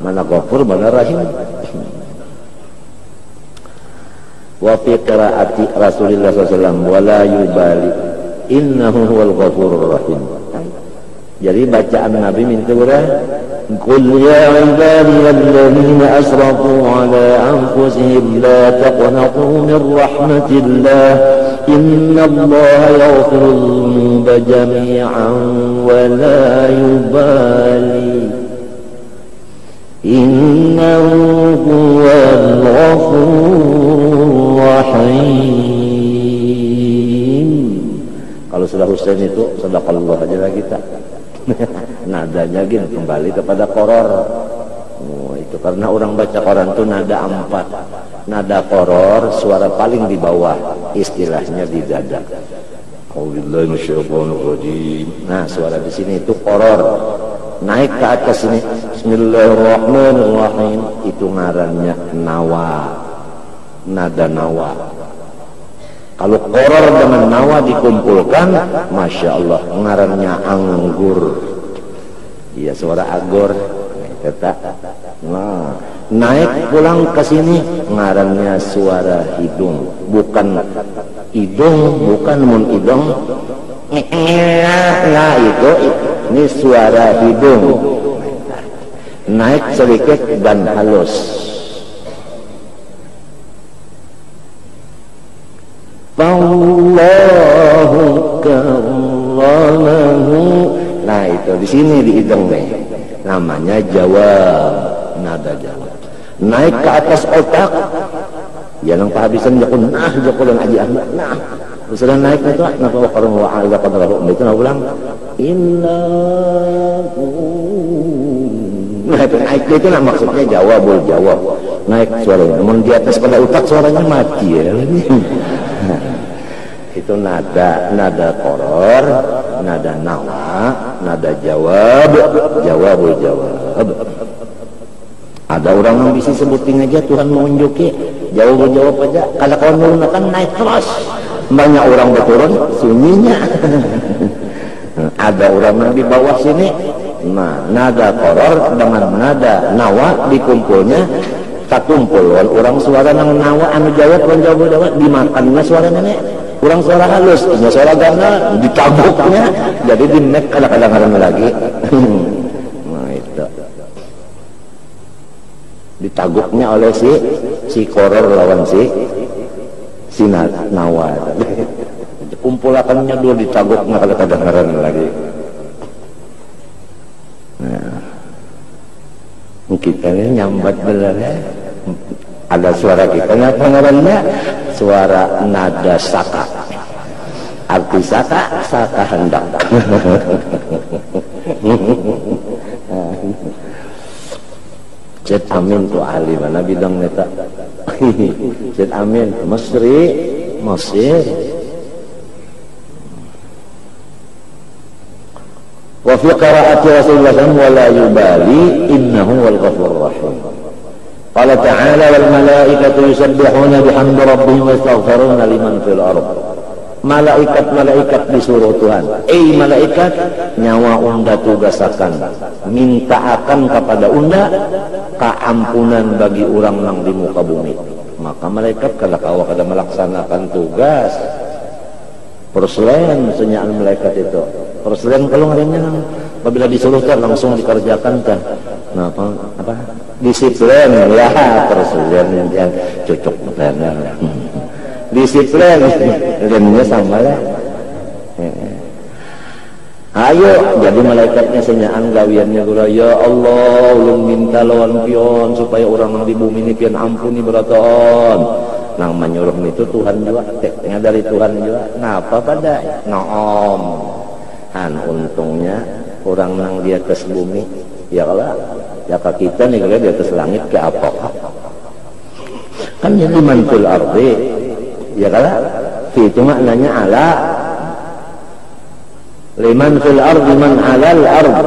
Speaker 1: mana ghafur mana rahim wa fi qiraati Rasulullah SAW wala yubali innahu huwal ghafurur rahim. Jadi bacaan Nabi minta berah qul ya ibadiyalladzina asrafu ala anfusihim la taqnatu min rahmatillah innallaha yaghfirudz dzunuba jami'an wa la yubali innahu huwal ghafurur rahim. Kalau sudah Husain itu sadaqallah aja lah kita. Nadanya gini kembali kepada koror. Oh, itu karena orang baca Quran itu nada 4. Nada koror suara paling di bawah, istilahnya di dada. Auzubillahi minasyaitonir rajim. Nah, suara di sini itu koror. Naik ke atas ini Bismillahirrahmanirrahim itu ngarannya nawa. Nada nawa. Kalau koror dengan nawa dikumpulkan, masya Allah, ngarannya anggur. Iya, suara anggur. Nah, naik pulang ke sini, ngarannya suara hidung. Bukan hidung, bukan mun hidung. Nah, itu ini suara hidung. Naik sedikit dan halus. Allahu karramahu. Nah itu di sini di hidung nih. Namanya jawab, nada jawab. Naik ke atas otak. Ya nang pahabisan jakun jakulan Haji Ahmad. Nah, sudah naik itu napa waqarun wa ala qadrahu itu na ulang. Innahu. Nah itu naik itu nah maksudnya jawabul jawab. Naik suaranya. Namun di atas pada otak suaranya mati ya. Itu nada koror, nada nawa, nada jawabul jawab. Ada orang yang bisa sebutin aja Tuhan mengunjuki jawabul jawab aja. Kalau kau menggunakan naik terus, banyak orang berturun sunyinya. Ada orang yang di bawah sini, nah nada koror dengan nada nawa dikumpulnya. Kumpul orang suara nang nawa anu jawab jawab dimakannya suara nenek kurang suara halus, punya suara gana, ditabuknya, jadi di nek kadang-kadang lagi. Nah itu, ditaguknya oleh si koror lawan si nawa. Kumpulakannya dulu ditaguknya kadang-kadang lagi. Nah, kita ini nyambat bener ya. Ada suara kita, apa namanya? Suara nada saka. Arti saka, saka hendak. Syed Amin tu ahli mana bidang neta. Syed Amin Mesir. Wa fi qira'ati Rasulullah wa la yubali innahu wal ghafurur rahim. Qala ta'ala wal malaikatu yusabbihuna bihamdi rabbihim wa yastaghfiruna liman fil ardh. Malaikat disuruh Tuhan, malaikat nyawa unda tugasakan minta akan kepada unda keampunan bagi orang nang di muka bumi. Maka malaikat kada kawa kada melaksanakan tugas perselen senyaan malaikat itu. Perselen kalau ngarinya apabila disuruh langsung dikerjakan kan. Nah, apa? Disiplin ya, perselen yang cocok benar. Disiplin dengannya sama lah. Ayo jadi malaikatnya senyaan gawiannya gula, ya Allah ulun minta lawan pion supaya orang yang di bumi ini pion ampuni beraton. Nang menyuruh itu Tuhan juga, teknya dari Tuhan juga. Napa pada noom untungnya orang nang di atas bumi ya kalau ya kita nih kalau di atas langit ke apa kan jadi mantul ardi ya kalau itu maknanya ala liman fil ardi man alal ard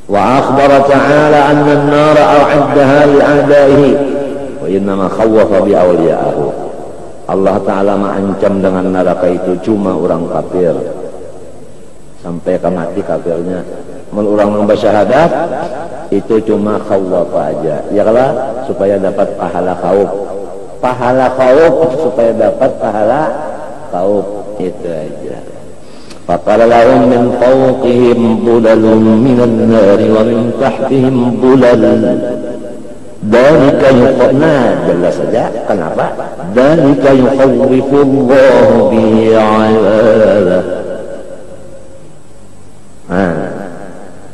Speaker 1: wa akhbara ta'ala anna an-nara a'addaha li'adaihi wa innama khawwafa bi awliya'ahu. Allah Ta'ala mengancam dengan neraka itu cuma orang kafir sampai ke mati kafirnya. Orang yang bersyahadat itu cuma khawwafa aja ya kalau supaya dapat pahala khauf supaya dapat pahala khauf itu aja. Faqala lahum min fawqihim bulalun minan nari wa min tahtihim bulal. Dzalika yuqna jelas saja kenapa? Dzalika yukhawwifullahu bihi 'ibadah.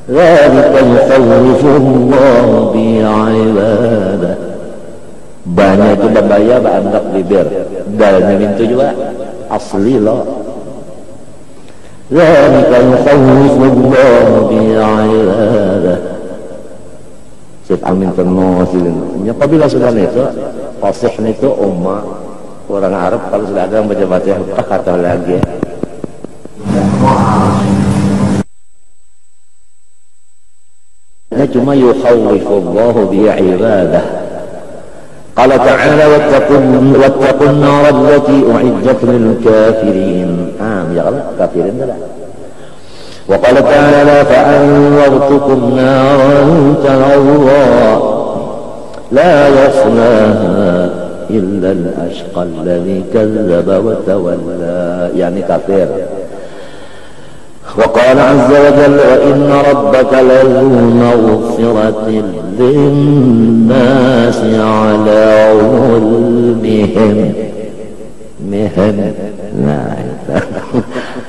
Speaker 1: Dzalika yukhawwifullahu bihi 'ibadah. Banyak itu berbahaya banyak bibir. Dalnya itu juga asli loh. Dzalika yukhawwifullahu bihi 'ibadah. Syed Amin ternosilin. Apabila sudah itu, fasih itu ummah orang Arab kalau sudah ada yang baca Fatihah kata lagi. Ini cuma yukhawwifullahu bi'ibadah. Qala ta'ala wattaqun nar allati u'iddat lil kafirin. Ya Allah, kafirin dah. وقال تعالى فأنذرتكم نارا تلظى لا يصلاها إلا الأشقى الذي كذب وتولى يعني كافر. وقال عز وجل وإن ربك لذو مغفرة للناس على ظلمهم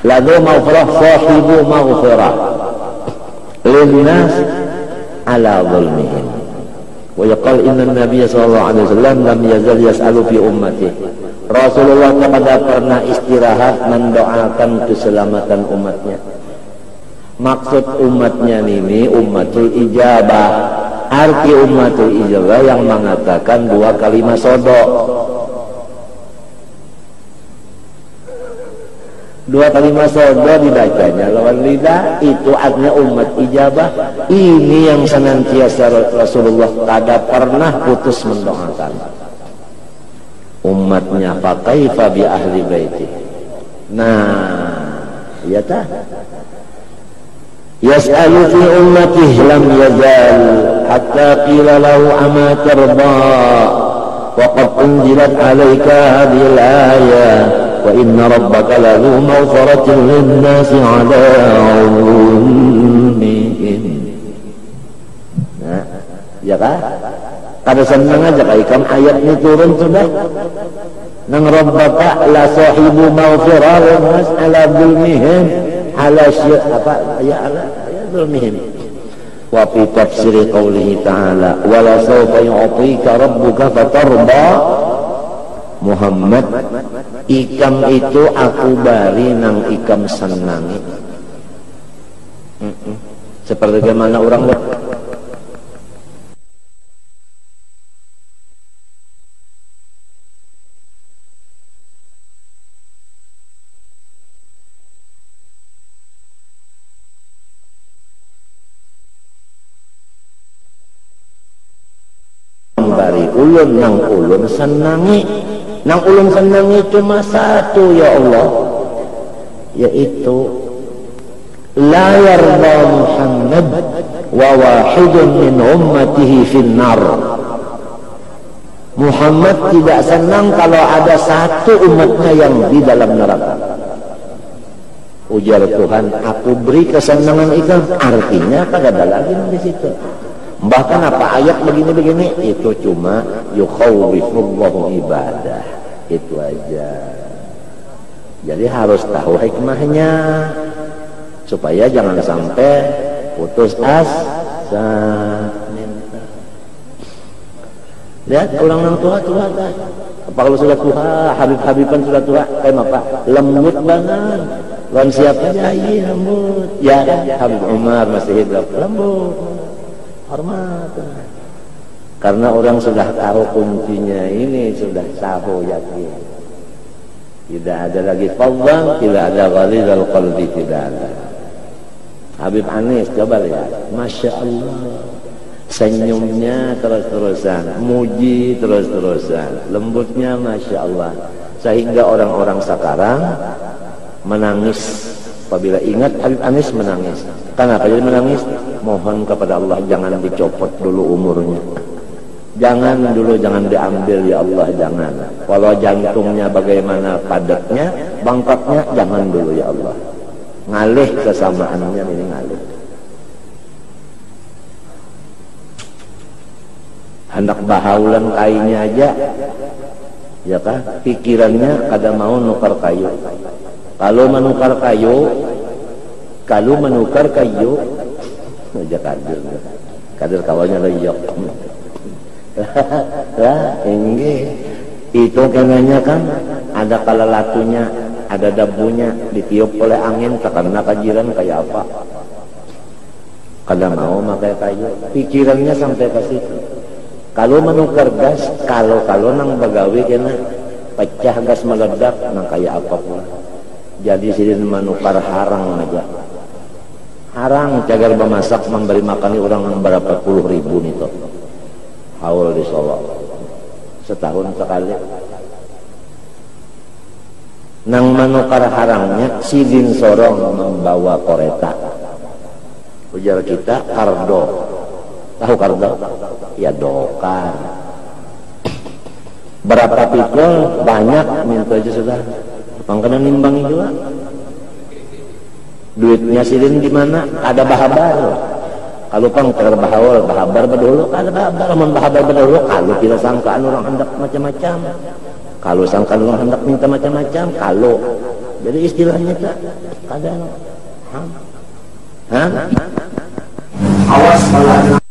Speaker 1: lalu maghfirah sahibu maghfirah linnas ala zulmihim wa yaqal inna nabiyya sallallahu alaihi wasallam lam yazal yas'alu fi ummati. Rasulullah tidak pernah istirahat mendoakan keselamatan umatnya. Maksud umatnya ini ummatul ijabah. Arti ummatul ijabah yang mengatakan dua kalimat sodok. Dua kalimat sodok dibacanya lawan lidah itu artinya umat ijabah. Ini yang senantiasa Rasulullah tidak pernah putus mendoakan umatnya. Fakaifa bi ahli baiti. Nah, ya tah. Yas'alu fi ummatihi lam yazal hatta qila lahu ama tarda وقد أنزلت عليك هذه الآية وإن ربك لذو مغفرة للناس على ظلمهم. Nah, ya kan? Kada senang aja kan ayat ini turun sudah. Nang rabbaka la sahibu maghfirah linnas ala zulmihim ala apa ya ala zulmihim. Wa fi tafsir qoulihi ta'ala wa la sawfa yu'tika rabbuka fatarda. Muhammad, ikam itu aku bari nang ikam senangi. Seperti bagaimana orang bari ulun nang ulun senangi. Nang ulun senangi cuma satu ya Allah, yaitu la yarda Muhammad wa wahidun min ummatihi finnar. Muhammad tidak senang kalau ada satu umatnya yang di dalam neraka. Ujar Tuhan, aku beri kesenangan itu, artinya tak ada lagi di situ. Bahkan apa ayat begini-begini itu cuma yukhawwifullahu ibadah, itu aja. Jadi harus tahu hikmahnya supaya jangan sampai putus asa. Lihat orang yang tua-tua dah. Apa kalau sudah tua, habib-habiban sudah tua, kayak apa? Lembut banget. Lawan siapa aja, iya lembut. Ya, Habib Umar masih hidup, lembut. Hormat. Karena orang sudah tahu kuncinya ini, sudah tahu yakin. Tidak ada lagi fadhlan, tidak ada ghalidhal qalbi, tidak ada. Habib Anis coba lihat, Masya Allah, senyumnya terus-terusan, muji terus-terusan, lembutnya Masya Allah, sehingga orang-orang sekarang menangis apabila ingat Habib Anis menangis. Kenapa jadi menangis? Mohon kepada Allah jangan dicopot dulu umurnya, jangan dulu, jangan diambil ya Allah, jangan. Kalau jantungnya bagaimana padatnya, bangkatnya, jangan dulu ya Allah. Ngalih kesamaannya ini, ngalih. Hendak bahaulan kainnya aja, ya kan? Pikirannya kada mau nukar kayu. Kalau menukar kayu, aja kadir kawannya leyok. Lah, ini itu kenanya kan ada kalalatunya, ada dabunya, ditiup oleh angin, terkena kajiran kayak apa. Kada mau pakai kayu, pikirannya sampai ke situ. Kalau menukar gas, kalau nang bagawi kena pecah gas meledak, nang kayak apa pula. Jadi sidin menukar harang aja. Harang cagar bemasak memberi makani orang berapa puluh ribu nih toh. Haul di Solo setahun sekali. Nang menukar harangnya sidin sorong membawa koreta. Ujar kita kardo. Tahu kardo? Ya dokar. Berapa pikul banyak minta aja sudah. Pangkana nimbang juga. Duitnya sidin di mana? Ada bahabar. Kalau pang bahabar berdulu, ada bahabar. Amun bahabar berdulu, kalau tidak sangkaan orang hendak macam-macam. Kalau sangkaan orang hendak minta macam-macam, kalau. Jadi istilahnya tak ada. Awas malah.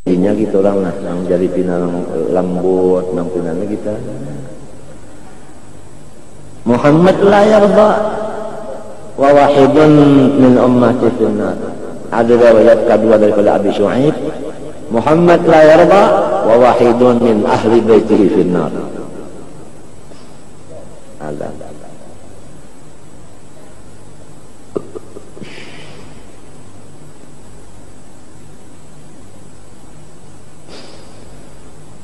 Speaker 1: Intinya gitu orang lah, yang jadi pinang lembut, nang pinangnya kita. Muhammad la yarda wa wahidun min ummati finnar. Ada riwayat kedua daripada Abi Syuaib, Muhammad la yarda wa wahidun min ahli baitihi finnar.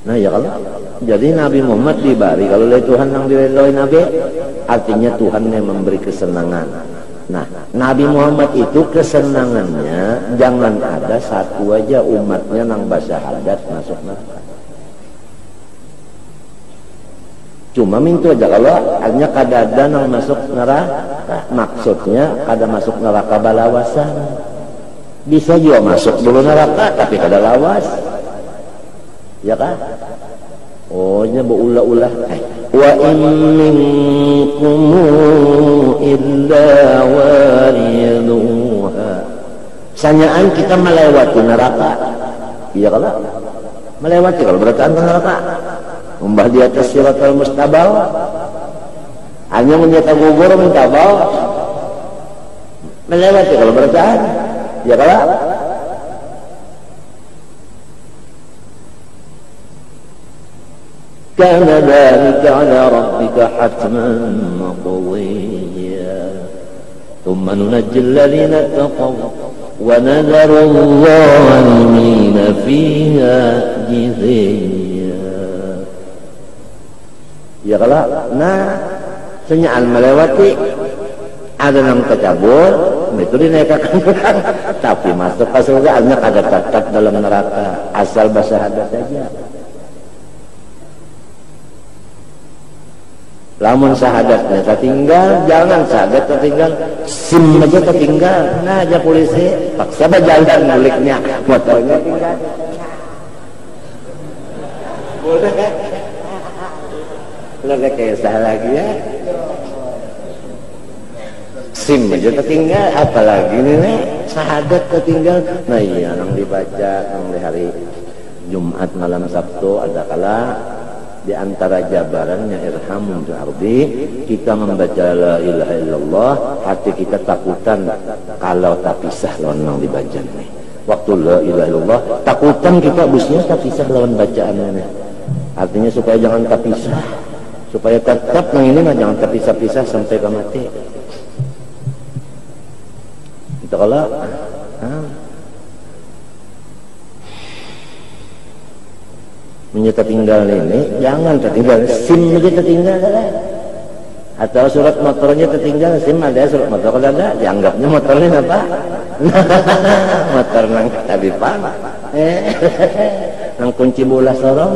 Speaker 1: Nah ya kalau jadi Nabi Muhammad dibari kalau oleh Tuhan yang diridhoi Nabi, artinya Tuhan yang memberi kesenangan. Nah, Nabi Muhammad itu kesenangannya jangan ada satu aja umatnya nang basyahadat masuk neraka. Cuma minta aja kalau hanya kadada nang masuk neraka, maksudnya kada masuk neraka balawasan. Bisa juga masuk dulu neraka tapi kada lawas. Ya kan? Oh, nya berulah-ulah. Wa in minkum illa wariduha. Sanyaan kita melewati neraka. Iya kalau melewati kalau berarti neraka. Umbah di atas siratal mustabal. Hanya menyata gugur mentabal. Melewati kalau berarti. Ya kalau كان ذلك على ربك حتما مقضيا ثم ننجي الذين اتقوا ونذر الظالمين فيها جثيا. Ya kalau senyal melewati ada yang tercabur itu dinaikkan tapi masuk ke surga hanya kada tetap dalam neraka asal basyahadat saja. Lamun syahadatnya tertinggal, jangan syahadat tertinggal, SIM aja tertinggal. Nah aja polisi paksa berjalan muliknya, motornya tinggal. Boleh kan? Boleh kisah lagi ya. SIM aja tertinggal, apalagi nih syahadat tertinggal. Nah iya, yang dibaca yang di hari Jumat malam Sabtu ada kala di antara jabarannya irhamun fil ardi kita membaca la ilaha illallah, hati kita takutan kalau tak pisah lawan nang dibaca nih. Waktu la ilaha illallah takutan kita busnya tak pisah lawan bacaannya nih. Artinya supaya jangan tak pisah, supaya tetap nang ini mah jangan tak pisah-pisah sampai ke mati. Itu kalau menyata tinggal ini jangan tertinggal, SIM aja tertinggal atau surat motornya tertinggal, SIM ada surat motor kalau ada dianggapnya motornya apa? Motor nang tadi pak nang kunci bola sorong.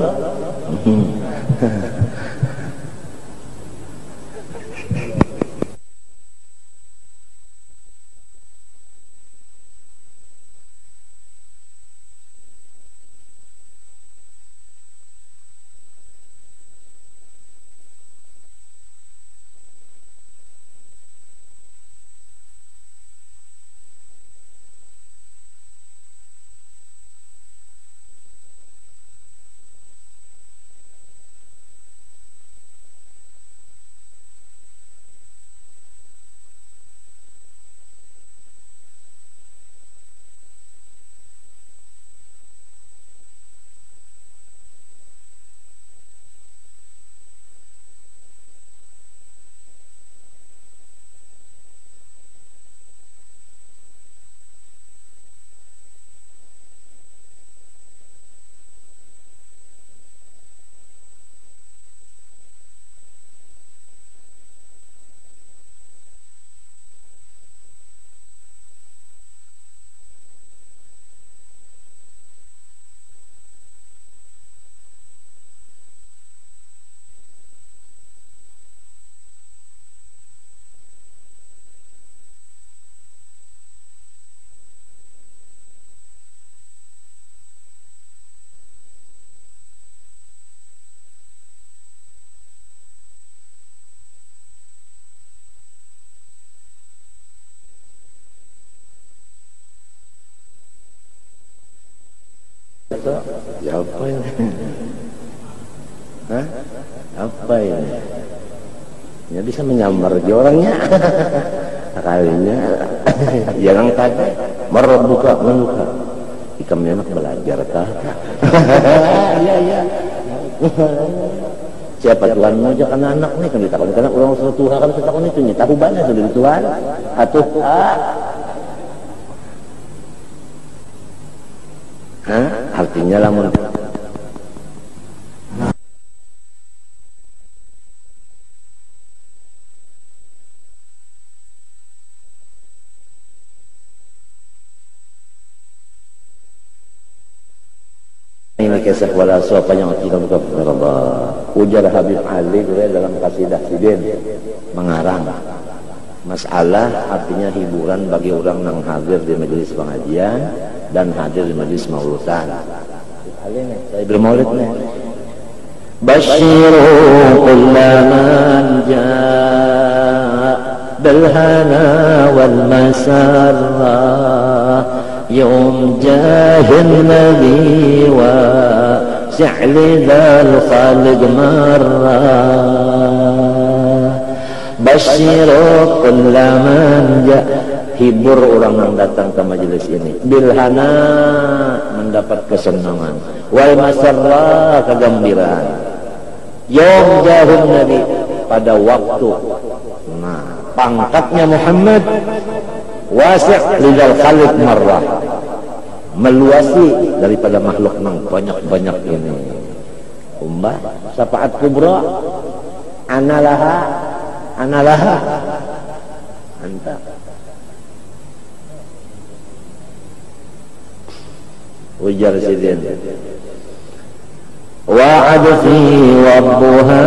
Speaker 1: Ya apa ini? Hah? Apa ini? Ya bisa menyamar aja orangnya. Kalinya yang tadi merebuka menuka. Ikamnya nak belajar kah? Iya iya. Siapa Tuhan mau jangan anak nih kan ditakon karena orang suruh Tuhan kan setakon itu nih tahu banyak sudah Tuhan atuh artinya lamun ini kisah wala sawfa yu'tika rabbuka. Ujar Habib Ali dalam kasidah Sidin mengarang masalah artinya hiburan bagi orang yang hadir di majelis pengajian dan hadir di majelis mauludan. Saya bermaulid nih. Basyiru kullaman jaa bil hana wal masarra yawm jahin nabi wa si'li dhal khaliq marra. Basyiru kullaman jaa, hibur orang yang datang ke majelis ini, bilhana mendapat kesenangan, wal masarra kegembiraan, yaum jahun nabi pada waktu pangkatnya Muhammad, wasi' lidal khaliq marrah, meluasi daripada makhluk yang banyak-banyak ini. Umbah syafaat kubra analaha anta ujar Sidin wa'ad fi wabbuha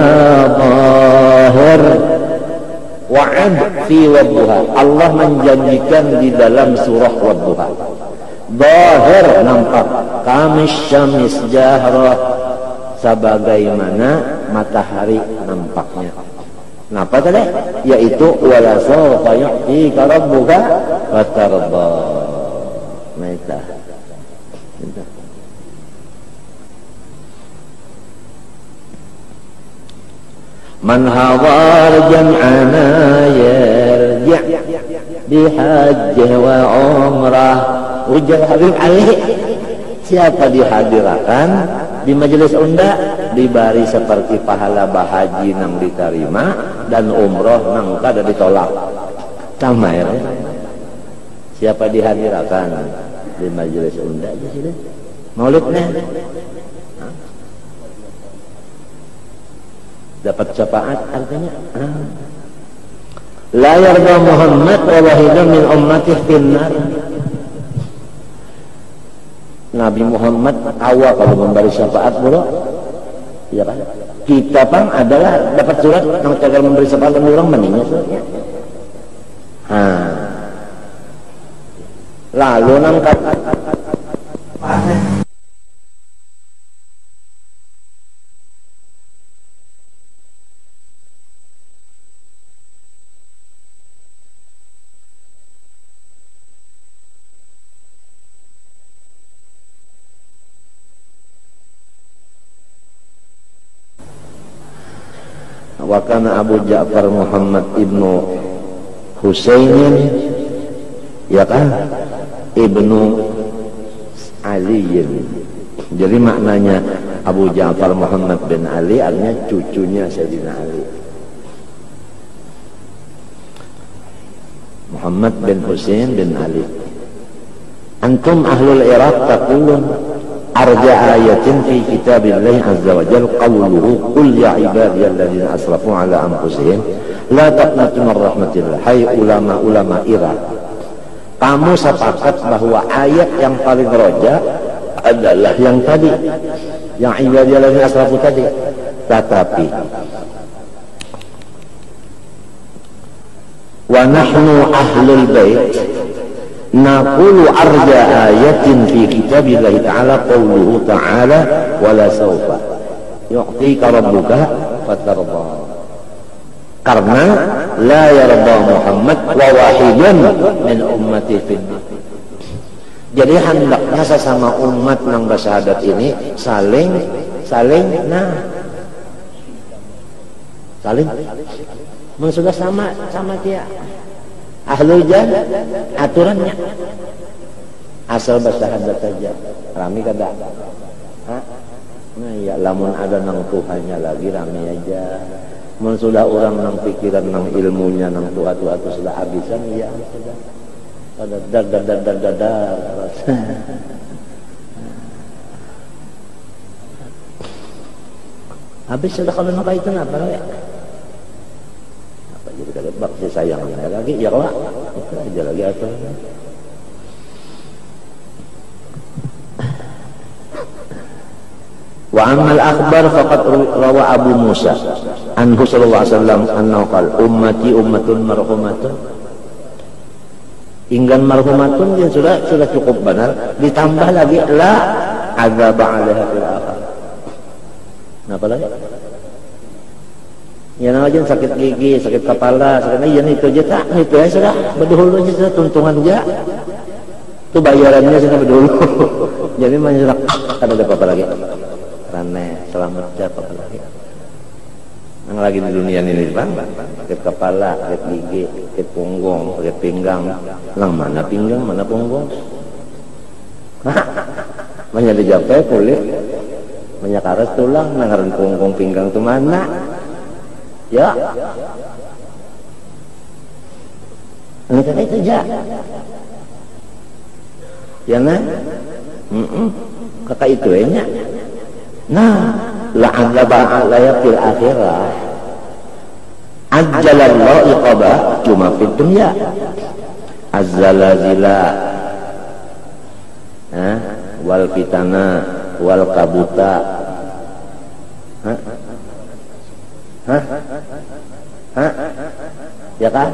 Speaker 1: zahir, wa'ad fi wabbuha, Allah menjanjikan di dalam surah wabbuha zahir, nampak, kamis syamis jahrah, sebagaimana matahari nampaknya. Kenapa tadi? Yaitu wala sawfa yu'tika rabbuka fatarda. Maita. Man hawar jam'ana yarji' bihajjih wa umrah. Ujar Habib Ali, siapa dihadirkan di majelis unda dibari seperti pahala bahaji nang diterima dan umroh nang kada ditolak. Sama ya. Siapa dihadirkan di majelis unda aja sih deh. Maulidnya dapat syafaat artinya. La yarda Muhammad wa wahidan min ummatihi finnar. Nabi Muhammad awal kalau memberi syafaat bro, ya kan? Kita pang adalah dapat surat yang tegal memberi syafaat dan orang meninggal suratnya. Lalu nangkat wa kana Abu Ja'far Muhammad ibnu Husainin, ya kan, ibnu Aliyin. Jadi maknanya Abu Ja'far Muhammad bin Ali artinya cucunya Sayyidina Ali. Muhammad bin Husain bin Ali. Antum ahlul Iraq taqulun arja ayatin fi kitabillahi azza wa jalla qawluhu qul ya ibadiyalladzina asrafu ala anfusihim la taqnatu min rahmatillah. Hai ulama-ulama Iraq, kamu sepakat bahwa ayat yang paling roja adalah yang tadi, yang ibadiyalladzina asrafu tadi. Tetapi wa nahnu ahlul bait naqulu arja ayatin fi kitabillahi ta'ala qawluhu ta'ala wala sawfa yu'tika rabbuka fatarda. Karena la yarda Muhammad wa wahidun min ummati finnar. Jadi hendaknya sesama umat yang bersyahadat ini saling sudah sama dia. Ahlul jannah aturannya asal bersyahadat saja. Rami kada. Nah ya, lamun ada nang Tuhannya lagi rami aja. Mun sudah orang nang pikiran nang ilmunya nang tua-tua itu sudah habisan, ya sudah. Dar. Habis sudah kalau nak itu apa ya? Jadi kalau bakti sayangnya lagi ya kalau itu aja lagi atau Wa amal akhbar faqad rawa Abu Musa anhu sallallahu alaihi wasallam annahu qala ummati ummatun marhumatun. Inggan marhumatun dia sudah cukup benar, ditambah lagi la azab 'alaiha fil akhir. Napa lagi? Ya aja sakit gigi, sakit kepala, sakit itu aja tak, itu aja sudah berdahulu aja sudah tuntungan aja. Itu bayarannya sudah berdahulu. Jadi menyerak ada apa lagi? Rane selamat apa lagi? Yang lagi di dunia ini bang, sakit kepala, sakit gigi, sakit punggung, sakit pinggang. Lang mana pinggang, mana punggung? Banyak dijapai kulit, banyak karas tulang, nangaran punggung pinggang itu mana? Ya, ini kan itu aja. Ya nah, kakak itu enya. Nah, la'adzaba 'alaiha fil akhirah. Ajjalallahu iqaba cuma fid dunya. Az-zalazila, wal fitana, wal kabuta. Ya kan?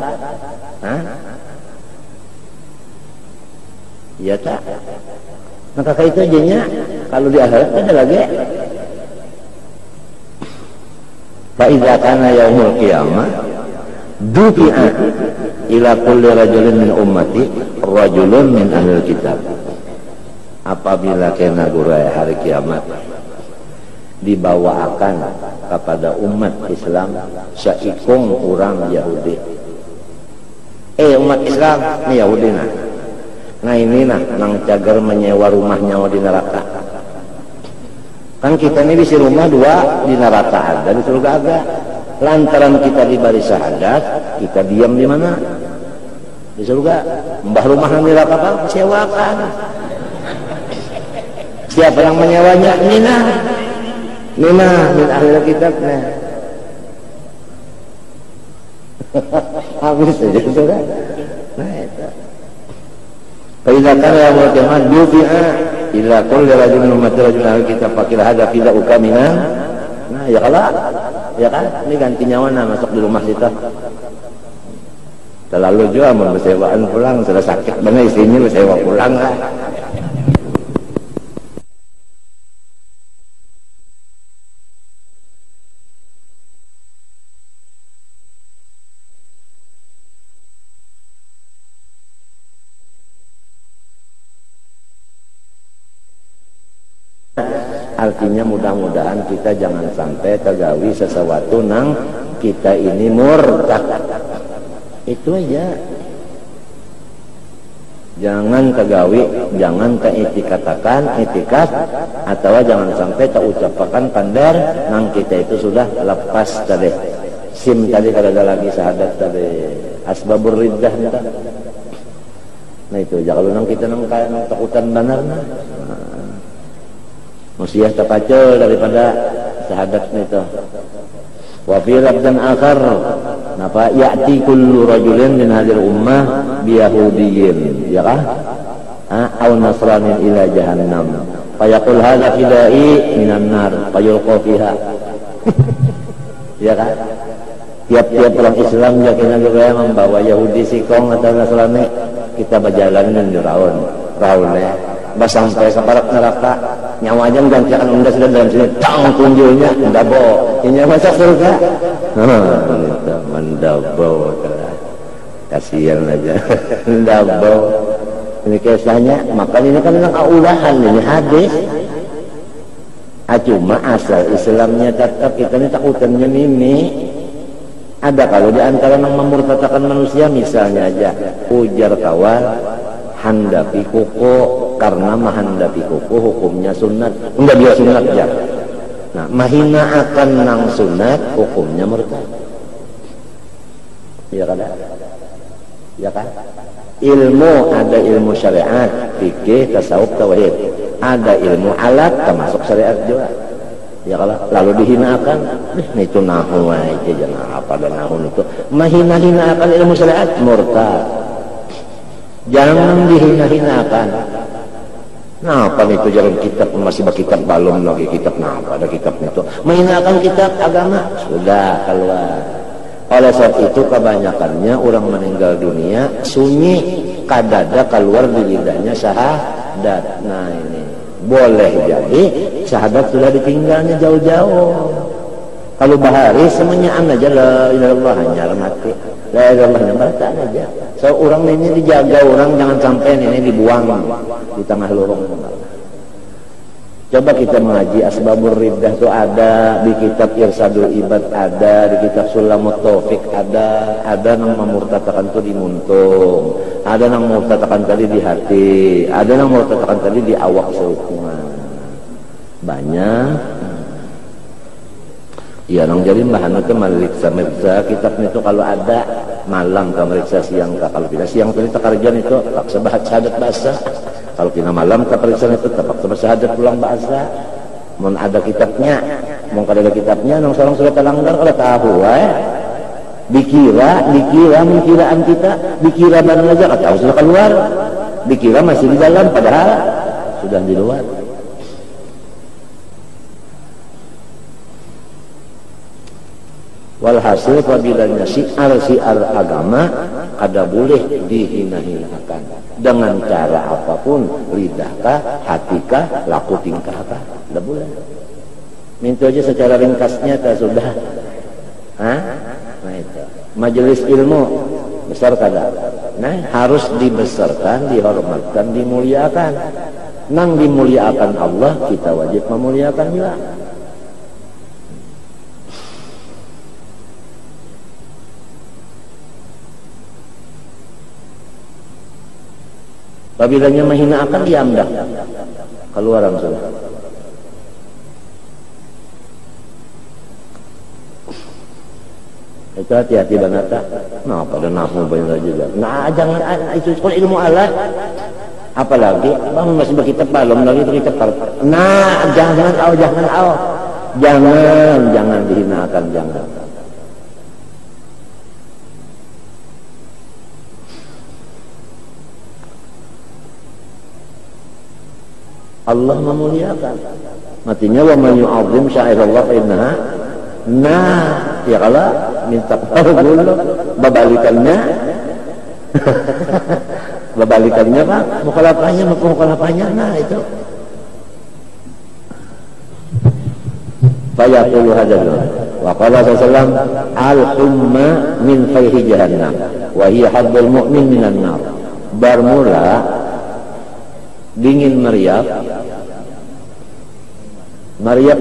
Speaker 1: Ya tak? Nah kakak itu aja kalau di akhirat ada lagi. Fa idza kana yaumul qiyamah dufi'a ila kulli rajulin min ummati rajulun min ahlil kitab. Apabila kena gurai hari kiamat dibawakan kepada umat Islam seikung orang Yahudi. Umat Islam ini Yahudi nah ini nang cagar menyewa rumahnya di neraka. Kan kita ini di rumah 2 di neraka ada, di surga ada. Lantaran kita di baris syahadat, kita diam di mana? Di surga. Mbah rumah di neraka kan sewakan. Siapa yang menyewanya? Nina min ahli kitabnya. Habis saja sudah. Nah itu. Faiza kana yaumul qiyamah dufi'a ila kulli rajulin min ummati rajulun ahli kitab faqila hadza fida ukamina. Nah ya kalah. Ya kan? Ini ganti nyawa masuk di rumah kita. Terlalu juga mau bersewaan pulang, sudah sakit benar istrinya bersewa pulang lah. Artinya mudah-mudahan kita jangan sampai kegawi sesuatu nang kita ini murtad. Itu aja. Jangan kegawi, jangan kaitikatakan itikat, atau jangan sampai terucapkan pandar nang kita itu sudah lepas tadi. Sim tadi kalau ada lagi syahadat tadi asbabur riddah kita. Nah itu aja kalau nang kita nang takutan benar nah. Musiah terpacul daripada syahadat itu. Wa fi lafzan akhar napa ya'ti kullu rajulin min hadhihi ummah bi yahudiyyin ya kah? Aw nasranin ila jahannam. Fa yaqul hadza fidai minan nar fa yulqa fiha. Ya kan? Tiap-tiap orang Islam yakin juga membawa Yahudi sikong atau Nasrani, kita berjalan di raunnya. Bah sampai separak neraka nyawa aja gantikan unda sudah dalam sini tang kunjulnya mendabo ini masuk surga itu mendabo kasihan aja mendabo ini kisahnya. Makanya ini kan memang aulahan ini hadis cuma asal Islamnya tetap kita ini takutannya mimi ada. Kalau di antara yang memurtadkan manusia misalnya aja ujar kawan handapi kuku karena mahandapi kuku hukumnya sunat, enggak dia sunat ya. Nah, mahina akan nang sunat hukumnya murtad. Ya kan? Ya kan? Ilmu ada ilmu syariat, fikih, tasawuf, tauhid. Ada ilmu alat termasuk syariat juga. Ya kalau lalu dihinakan, itu nahu aja jangan apa dan nahu itu. Mahina-hina akan ilmu syariat murtad. Jangan dihina-hinakan. Nah, apa itu jalan kitab masih kitab balon lagi kitab nah apa ada kitabnya itu menghinakan kitab agama sudah keluar. Oleh sebab itu kebanyakannya orang meninggal dunia sunyi kadada keluar di lidahnya syahadat. Nah ini boleh jadi syahadat sudah ditinggalnya jauh-jauh. Kalau bahari semuanya aja la ilallah hanya mati la ilallah baca aja. So orang ini dijaga orang jangan sampai ini dibuang di tengah lorong. Coba kita mengaji Asbabur Riddah itu ada di kitab Irsadul Ibad, ada di kitab Sulamut Taufik, ada yang memurtatakan itu di muntung, ada yang memurtatakan tadi di hati, ada yang memurtatakan tadi di awak seukuman. Banyak. Ya, nang jadi bahan itu meriksa kitabnya itu kalau ada malam ke meriksa siang ke kalau tidak siang tadi kerjaan itu tak sebahat syahadat bahasa. Kalau kena malam ke periksa itu tak syahadat pulang bahasa. Mau ada kitabnya, mau kada ada kitabnya, nang seorang sudah terlanggar kalau tahu, dikira mengkiraan kita, dikira baru aja tahu sudah keluar, dikira masih di dalam padahal sudah di luar. Walhasil apabila syiar agama ada boleh dihina-hinakan dengan cara apapun, lidahkah, hatikah, laku tingkahkah, ada boleh. Minta aja secara ringkasnya tak sudah. Nah itu majelis ilmu besar kada. Nah harus dibesarkan, dihormatkan, dimuliakan. Nang dimuliakan Allah kita wajib memuliakan juga. Apabila menghina akan diamdah keluar langsung. Itu hati-hati banata. Nah pada nahu banyak juga. Nah jangan itu sekolah ilmu alat. Apalagi bang masih berkitab balom lagi itu kitab. Nah jangan dihinakan jangan. Allah memuliakan. Matinya wa man yu'azzim sya'irallah fa innaha ya kalau minta dulu babalikannya Pak mukhalafahnya nah itu fayaqulu hadzal wa qala sallallahu al-humma min fayhi jahannam wa hiya haddul mu'min minan nar. Bermula dingin meriap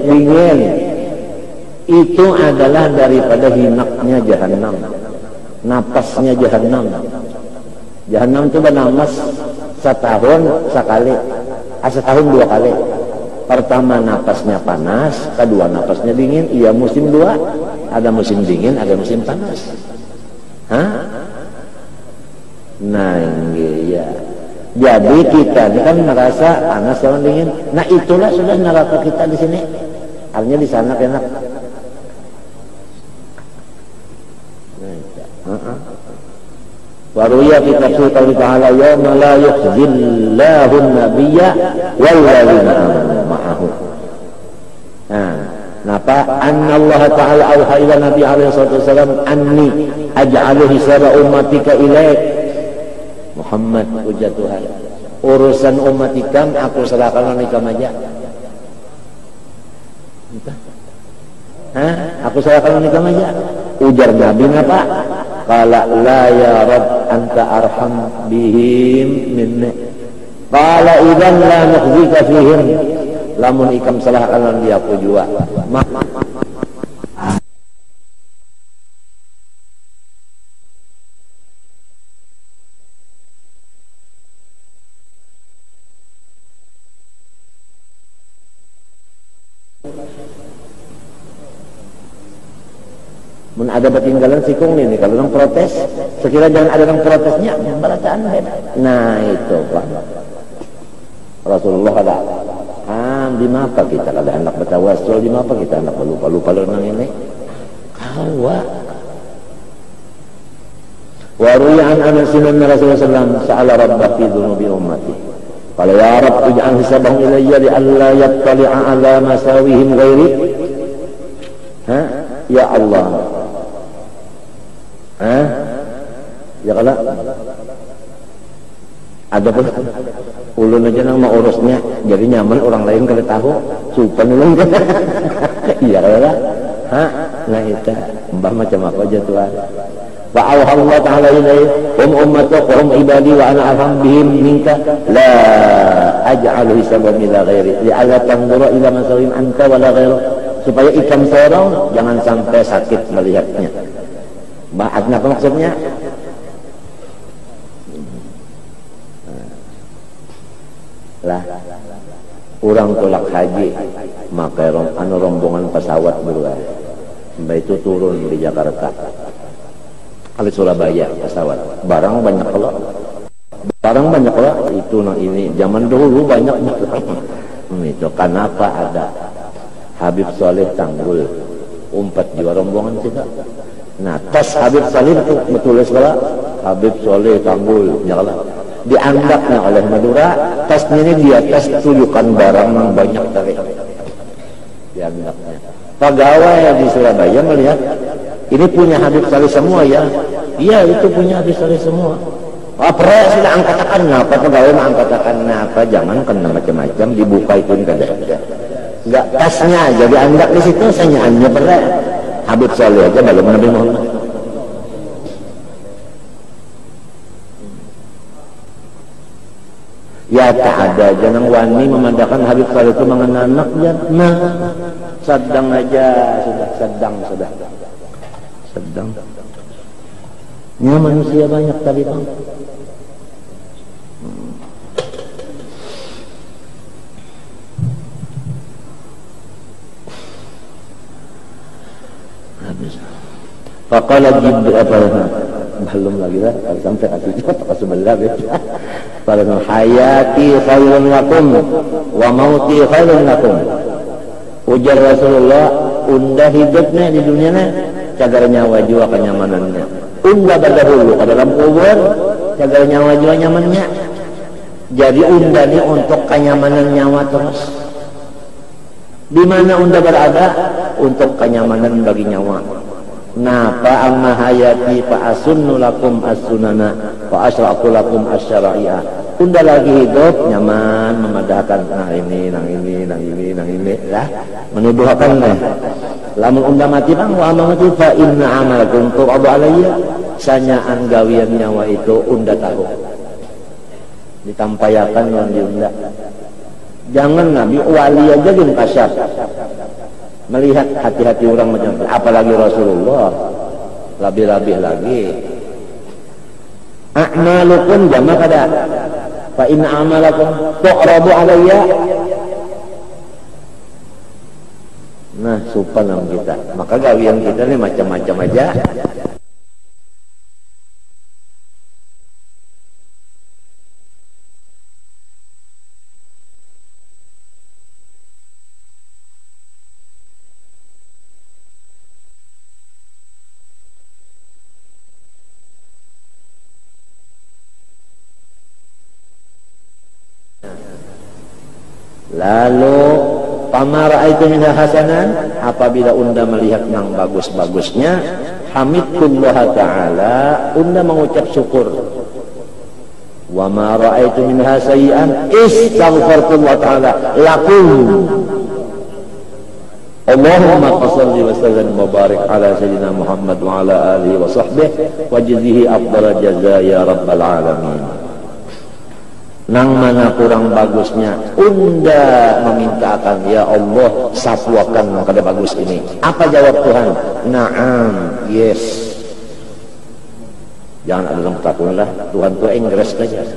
Speaker 1: dingin itu adalah daripada hinaknya jahannam, napasnya jahannam itu bernapas setahun sekali, setahun 2 kali. Pertama napasnya panas, kedua napasnya dingin. Iya musim 2, ada musim dingin, ada musim panas. Nah ini ya. Jadi kita ini kan merasa panas sama dingin. Nah itulah sudah neraka kita di sini. Artinya di sana enak. Waruya kita tafsir ta'ala yawma la yukhzillahu an-nabiyya wal ladzina amanu ma'ahu. Napa anna Allah ta'ala auha ila nabi alaihi wasallam anni aj'alu hisaba ummatika ilaik Muhammad ujar Tuhan, urusan umat ikam aku serahkan ikam aja. Aku serahkan ikam aja. Ujar Nabi apa? Qala la ya Rabb anta arham bihim minni. Qala idzan la nukhzika fihim. Lamun ikam serahkan dia aku jua. Mun ada ketinggalan sikung ini kalau orang protes, sekira jangan ada orang protesnya, bacaan beda. Nah itu Pak. Rasulullah ada. Di mapa kita ada hendak bertawassul, di mapa kita hendak lupa nang ini. Kawa. Wa ruya an Anas bin Rasulullah sallallahu alaihi wasallam sa'ala rabbah fi dhunubi ummati. Qala ya Rabb ij'al hisabahum ilayya li'alla yattali'a ala masawihim ghairi. Ya Allah. Ya kalau ada pun ulun aja nang mau urusnya jadi nyaman, orang lain kalau tahu supan ulun kan. Iya kalau nah itu mbah macam apa aja Tuhan. Wa Allah ta'ala ilaihi hum ummatuka wa hum ibadi wa ana arham bihim minka la aj'alu hisabahum ila ghairi li'alla tanzura ila masawihim anta wa la ghairu, supaya ikam sorong jangan sampai sakit melihatnya. Makna apa maksudnya? Lah orang tolak haji maka rombongan pesawat berdua sampai itu turun di Jakarta kali Surabaya pesawat barang banyak kalau itu nah ini zaman dulu banyak itu kenapa ada Habib Saleh Tanggul umpat juga rombongan kita. Nah tes Habib Saleh itu betul sekali Habib Saleh Tanggul nyala dianggapnya oleh Madura tesnya ini dia tes tunjukkan barang yang banyak tadi dianggapnya. Pegawai di Surabaya melihat ini punya Habib Saleh semua ya, iya itu punya Habib Saleh semua. Apa sudah angkatakan apa pegawai mah angkatakan apa jangan kena macam-macam dibuka itu kada enggak tesnya aja dianggap di situ senyaannya berat Habib Saleh aja belum Nabi Muhammad. Ya tak ada jangan wani memandangkan Habib Saleh itu mengenal anaknya. Nah, sedang aja sedang. Ya manusia banyak tadi bang. Habis. Faqala Jibril belum lagi lah sampai ke sebelah gitu. Kalau hayati khairun lakum wa mauti khairun lakum. Ujar Rasulullah, unda hidupnya di dunia cagar nyawa jiwa kenyamanannya. Unda berdahulu ke dalam kubur cagar nyawa jiwa nyamannya. Jadi unda ini untuk kenyamanan nyawa terus. Di mana unda berada untuk kenyamanan bagi nyawa. Nah fa amma hayati fa asunnu lakum as-sunana wa asyra'tu lakum asy-syara'iyah. Unda lagi hidup nyaman memadahkan nah ini lah menuduhkan lah. Lamun unda mati bang wa mati fa inna amalakum tu'abu alayya. Sanyaan gawian nyawa itu unda tahu. Ditampayakan yang diunda. Jangan Nabi wali aja din kasyaf. Melihat hati-hati orang macam itu, apalagi Rasulullah lebih-lebih lagi. A'malukum jama kada fa inna amalakum tu'radu alayya. Nah supan kita maka gawian kita ini macam-macam aja. Lalu pamara itu minha hasanan, apabila unda melihat yang bagus-bagusnya, hamidullah ta'ala, unda mengucap syukur. Wa ma ra'aitu minha sayyi'an istaghfartullah ta'ala lakum. Allahumma salli wa sallim wa barik ala sayyidina Muhammad wa ala alihi wa sahbihi wa jazihi afdal jazaa ya rabbal alamin. Nang mana kurang bagusnya unda memintakan ya Allah sapuakan kada bagus ini. Apa jawab Tuhan? Naam, yes. Jangan ada dalam takun lah, Tuhan tu Inggris saja.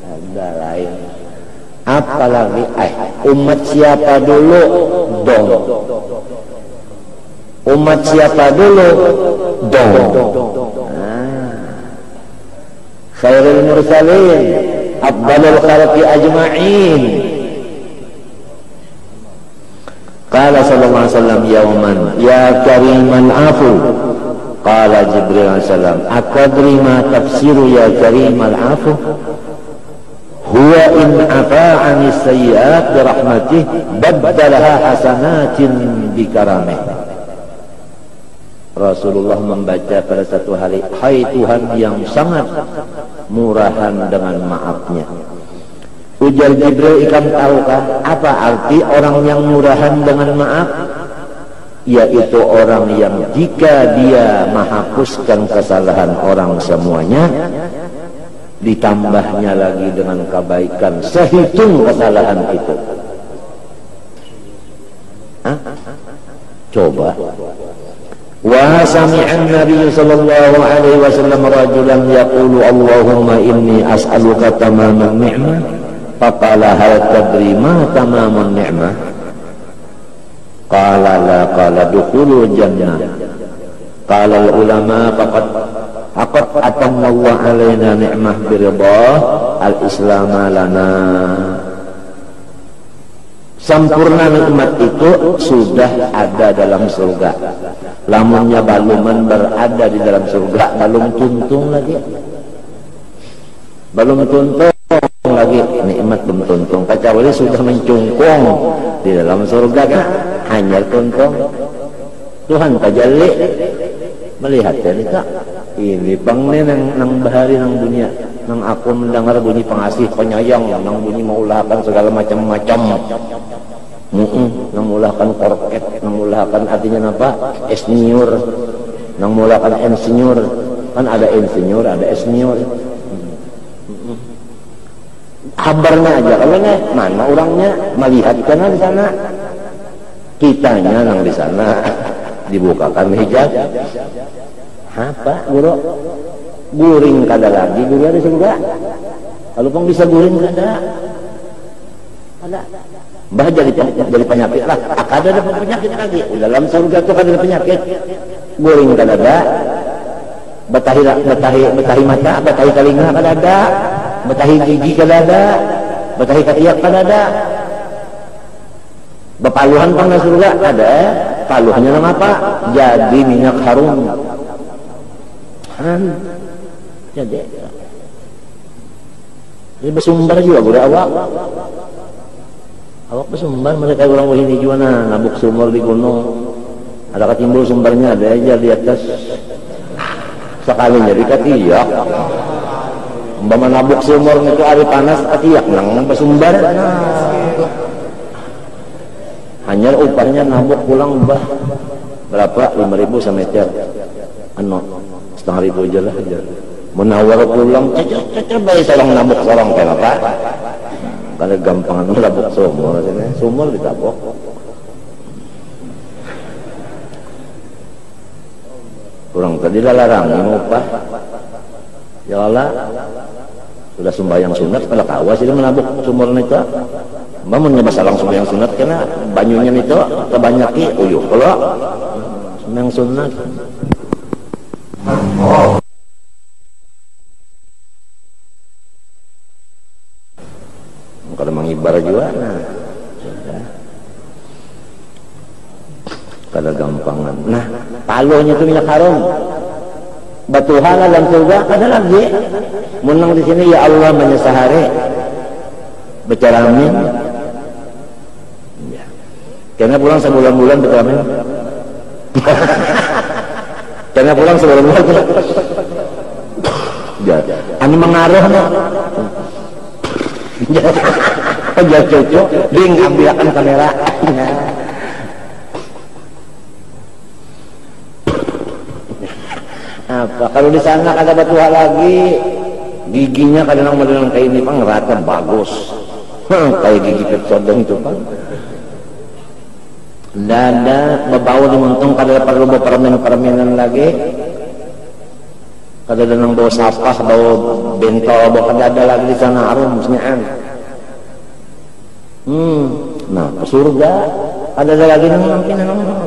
Speaker 1: Ada lain. Apalagi umat siapa dulu dong. Umat siapa dulu dong. Khairul mursalin afdalul khalqi ajma'in. Qala sallallahu alaihi wasallam yawman ya kariman afu. Qala Jibril alaihi salam akadri ma tafsiru ya karimal afu. huwa in afa'ani sayyi'at bi rahmatih baddalaha hasanatin bi karamih. Rasulullah membaca pada satu hari, hai Tuhan yang sangat murahan dengan maafnya. Ujar Jibril, ikam tahukah apa arti orang yang murahan dengan maaf? Yaitu orang yang jika dia menghapuskan kesalahan orang semuanya, ditambahnya lagi dengan kebaikan sehitung kesalahan itu. Hah? Coba. Wa sami'an Nabi sallallahu alaihi wasallam rajulan yaqulu Allahumma inni as'aluka tamaman ni'mah faqala hal tadri ma tamamun ni'mah qala la qala dukhulul jannah qala al ulama faqad atamma Allah alaina ni'mah biridha al-islam lana. Sempurna nikmat itu sudah ada dalam surga. Lamunnya baluman berada di dalam surga, balum tuntung lagi. Balum tuntung lagi, nikmat belum tuntung. Kecuali sudah mencungkung di dalam surga kan, hanya tuntung. Tuhan tajalli melihat cerita ini pangne nang bahari nang dunia, nang aku mendengar bunyi pengasih penyayang, nang bunyi maulahkan segala macam-macam. Nang mulahkan korket, nang mulahkan artinya apa? Esniur, nang mulahkan insinyur, kan ada insinyur, ada esniur. Kabarnya aja, kalau nih mana orangnya melihat karena di sana, kitanya nang di sana dibukakan hijab. Apa guru? Guring kada lagi guru ada surga. Kalau pun bisa guring kada. Ada. Bah jadi penyakit lah. Kada ada penyakit lagi. Dalam surga itu kada ada penyakit. Guring kada ada. Betahi mata, betahi telinga kada ada. Betahi gigi kada ada. Betahi ketiak kada ada. Bepaluhan pang na surga ada. Paluhannya nama apa? Jadi minyak harum. Jadi bersumber juga guru awak bersumber mereka orang wahini juga nabuk sumber di gunung ada ketimbul sumbernya ada aja di atas sekali jadi ketiak umpama nabuk sumber itu hari panas ketiak nang bersumber hanya upahnya nabuk pulang ubah berapa 5.000 semeter setengah ribu aja lah aja menawar pulang caca bayi sarang nabuk sarang kayak apa karena gampang nabuk sumur ditabok kurang tadi lah larang ini upah ya Allah sudah sembahyang sunat kalau kawas itu menabuk sumur itu bangun nyebas sarang sembahyang sunat karena banyunya itu kebanyaki uyuh kalau sembahyang sunat kalau mengibar juga kada gampangan. Nah paluhnya itu minyak harum batu halal dalam surga kada lagi menang di sini ya Allah menyesahare bicara amin ya. Karena pulang sebulan-bulan bicara amin karena pulang sebulan-bulan ya ini mengaruh aja cocok ding ambilkan kamera apa kalau di sana ada batu lagi giginya kadang-kadang kayak ini pang rata bagus kayak gigi kecodong itu pang dada berbau dimuntung kada perlu permen-permenan lagi kada ada nang bau sampah bau bentol bau kada ada lagi di sana harum senyaan nah ke surga ada lagi nang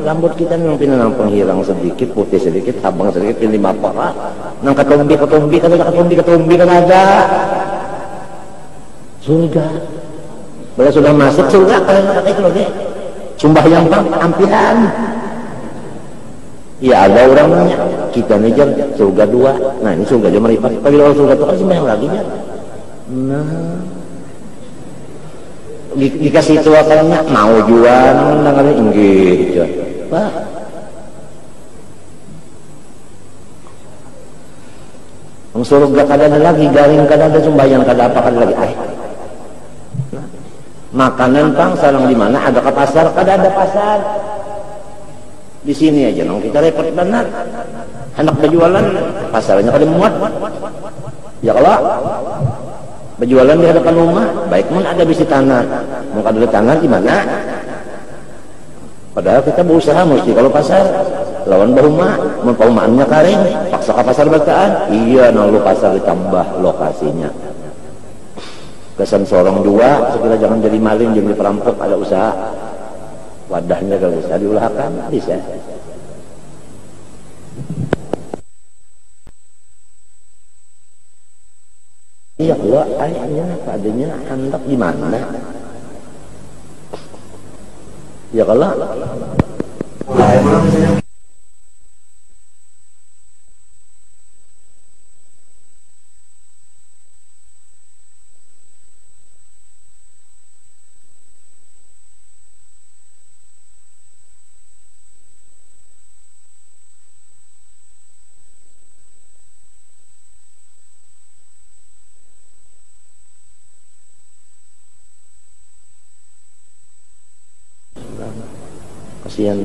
Speaker 1: rambut kita nang pinang penghilang sedikit putih sedikit abang sedikit pilih bapak nang ketumbi kan ada surga bila sudah masuk surga kalian pakai lagi sembahyang bang ampihan ya ada orangnya kita ngejar surga 2 nah ini surga dia meripat tapi kalau surga itu kan sembahyang lagi ya nah dikasih itu akalnya mau jual nanggalnya inggih Pak. Surga kada ada lagi, garing kada ada, sumbayang kada apa kada lagi. Makanan pang salang di mana ada ke pasar, kada ada pasar. Di sini aja nong kita repot benar. Hendak berjualan pasarnya kada muat. Ya kalau berjualan di hadapan rumah, baik mun ada bisi tanah, mun kada ada tanah di mana? Padahal kita berusaha mesti kalau pasar lawan bahuma, mun paumaannya karing, paksa ke pasar bertaan. Iya, nang lu pasar ditambah lokasinya. Kesan sorong dua, sekira jangan jadi maling, jadi perampok, ada usaha. Wadahnya kalau bisa diulahkan, bisa. Iya, kalau ayahnya adanya hendak di mana? Ya kalau kasihan.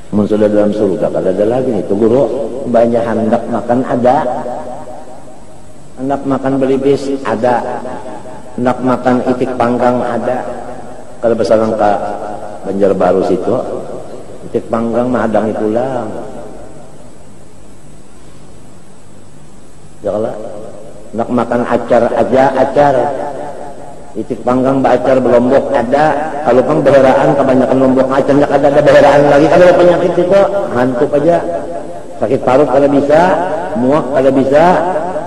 Speaker 1: Mun sudah dalam surga kada ada lagi nih. Tuh guru, banyak hendak makan ada, hendak makan beli bis ada, hendak makan itik panggang ada. Kalau bersarang ke Banjarbaru situ, itik panggang mah adang pulang. Ya kalau hendak makan acar aja acar. Itik panggang acar belombok ada. Kalau pang beheraan kebanyakan lombok acarnya ada beheraan lagi. Kalau penyakit itu hantuk aja, sakit parut kada bisa, muak kada bisa,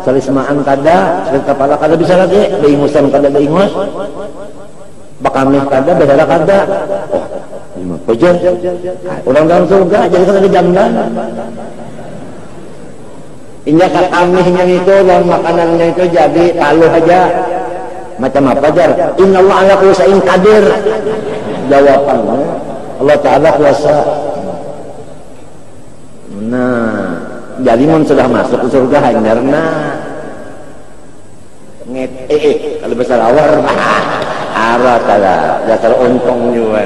Speaker 1: salismaan kada, sakit kepala kada bisa lagi, beingusan kada beingus, bakameh kada, behera kada. Oh, ini pejer. Orang dalam surga jadi kada jamdan. Injak kakamihnya itu dan makanannya itu jadi taluh aja. Macam apa jar? Inna Allah ala kulli syai'in qadir. Jawabannya Allah Ta'ala kuasa. Nah, jadi mun sudah masuk ke surga handarna kalau besar awar arah kala dasar ontong juga.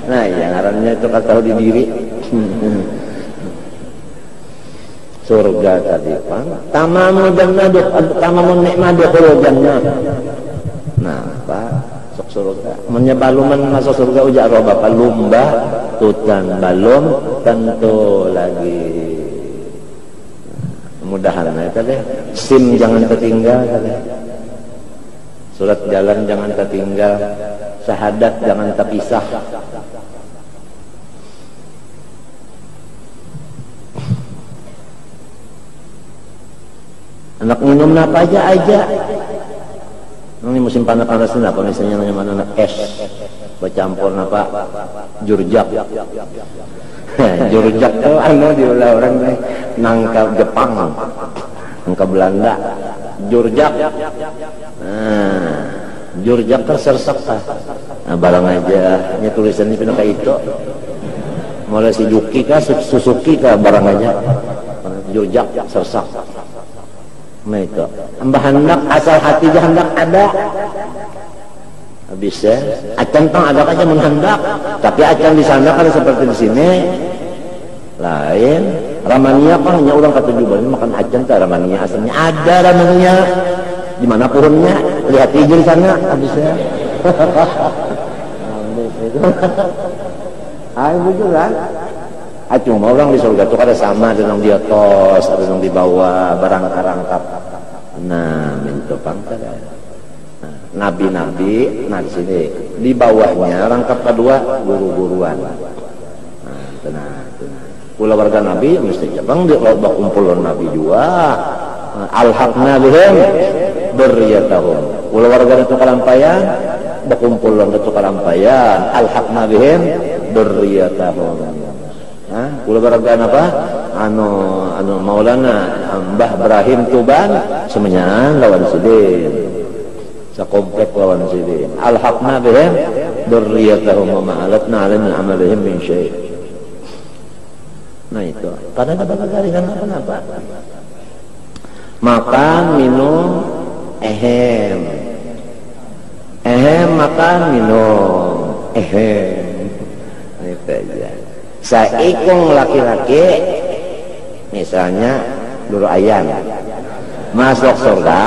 Speaker 1: Nah, yang ngarannya itu kalau tahu di diri. Surga tadi pang tamamu jannah tamamun nikmat dukhul jannah. Nah, Pak, sok surga menyebaluman masuk surga ujak roba palumba tutan balum tentu lagi. Mudahan tadi SIM jangan tertinggal tadi. Surat jalan jangan tertinggal, syahadat jangan terpisah. Anak minum apa aja. Ini musim panas-panas ini apa misalnya namanya anak es, bercampur apa jurjak. Jurjak itu diolah orang nangka Jepang, nangka Belanda. Jurjak. Nah, jurjak tersersak. Nah, barang aja. Ini tulisannya pindah kayak itu. Mulai si Yuki kah, Suzuki kah barang aja. Jurjak sersak. Nah itu amba hendak asal hati hendak ada bisa acan tang ada aja menghendak tapi acan di sana kalau seperti di sini lain ramania apa hanya orang ketujuh makan acan tak ramania asalnya ada ramania di mana pohonnya lihat hijau di sana habisnya ayo bujuran cuma orang di surga itu ada sama, ada yang di atas, ada yang di bawah, barang-rangkap. Nah, minta pangkat. Nabi-nabi, nah di sini di bawahnya rangkap kedua guru-guruan. Nah, tenang. Pula warga Nabi mesti Jepang di lobak kumpulan Nabi juga. Alhaqna bihim dzurriyyatahum. Pula warga itu kalampayan, berkumpulan itu kalampayan. Alhaqna bihim dzurriyyatahum. Kula baragaan apa? anu Maulana Mbah Ibrahim Tuban semenyan lawan sidin sakomplek lawan sidin alhaqna bihim dzurriyyatahum wa ma alatna 'alaihim min 'amalihim min syai'. Nah itu pada dapat garingan apa-apa. Makan minum makan minum itu aja. Saikung laki-laki misalnya dulu ayam masuk surga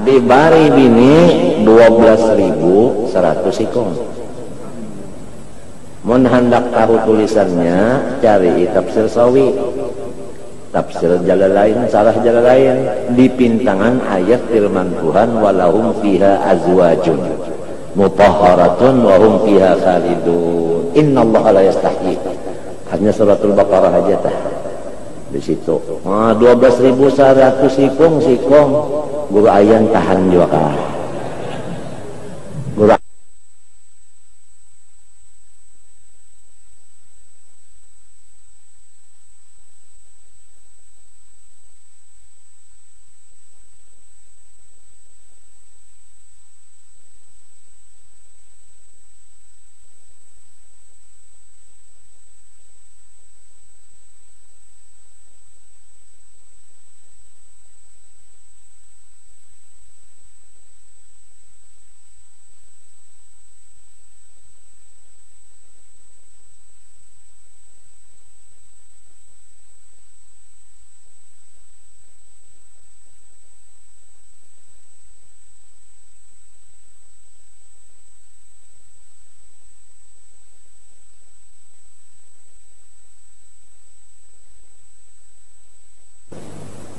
Speaker 1: dibari bini 12.100 ikung. Mun hendak tahu tulisannya cari tafsir Sawi, tafsir Jalalain, salah Jalalain di pintangan ayat firman Tuhan walahum fiha azwajun mutahharatun wa hum fiha khalidun innallaha la yastahyi. Hanya suratul Baqarah aja tah di situ. 12.100 sikung guru ayan tahan juga kah. Guru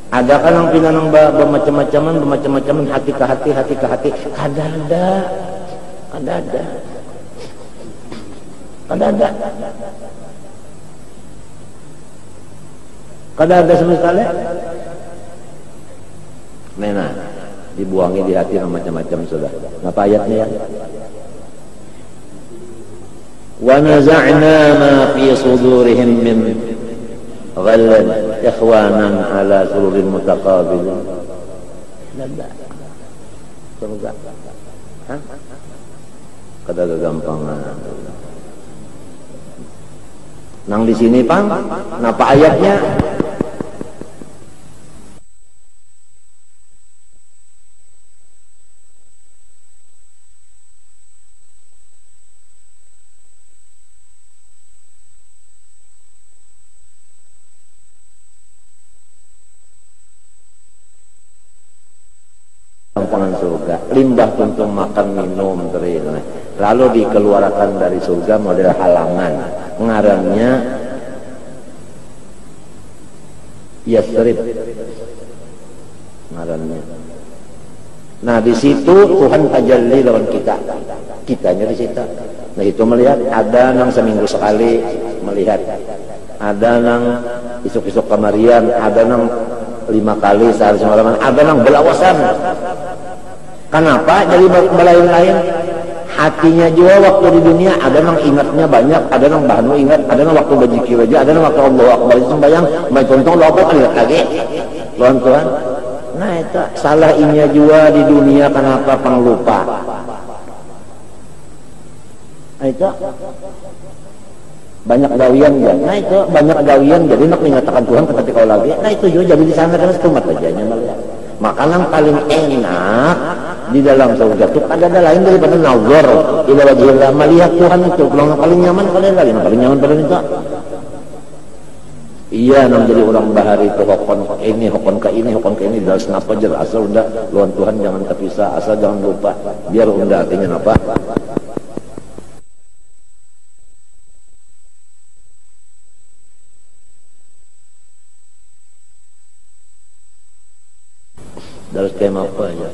Speaker 1: ada kan yang pinanang bermacam-macaman hati ke hati kada sama sekali. Mena dibuangi di hati macam-macam sudah. Apa ayatnya ya? Wa naza'na ma fi sudurihim min ghallan ikhwanan ala sururin mutaqabilin. Surga. Kada gagampangan. Nang di sini Pang, napa ayatnya? Gampangan surga, limbah tuntung makan minum terus. Lalu dikeluarkan dari surga model halangan. Ngarannya Yasrib. Ngarannya. Nah di situ Tuhan tajalli lawan kita. Kitanya di situ. Nah itu melihat ada nang seminggu sekali melihat. Ada nang isuk-isuk kamarian, ada nang 5 kali sehari semalaman, ada nang belawasan. Kenapa jadi belain-lain? Hatinya juga waktu di dunia ada nang ingatnya banyak, ada nang bahanu ingat, ada nang waktu berzikir aja, ada nang waktu Allahu Akbar sembahyang, baik contoh lo apa ingat lagi. Tuhan. Nah itu salah inya juga di dunia kenapa penglupa. Nah itu banyak gawian ya. Nah itu banyak gawian jadi nak mengatakan Tuhan ketika kau lagi. Nah itu juga jadi di sana kan setumat aja melihat. Makanan paling enak di dalam surga itu ada lain daripada nazar ila wajhillah, melihat Tuhan itu paling nyaman kalian lagi, paling nyaman pada itu. Iya, nam jadi orang bahari itu hokon ke ini dari senapa jer asal udah luan Tuhan jangan terpisah, asal jangan lupa. Biar udah artinya apa? Dari skema apa aja.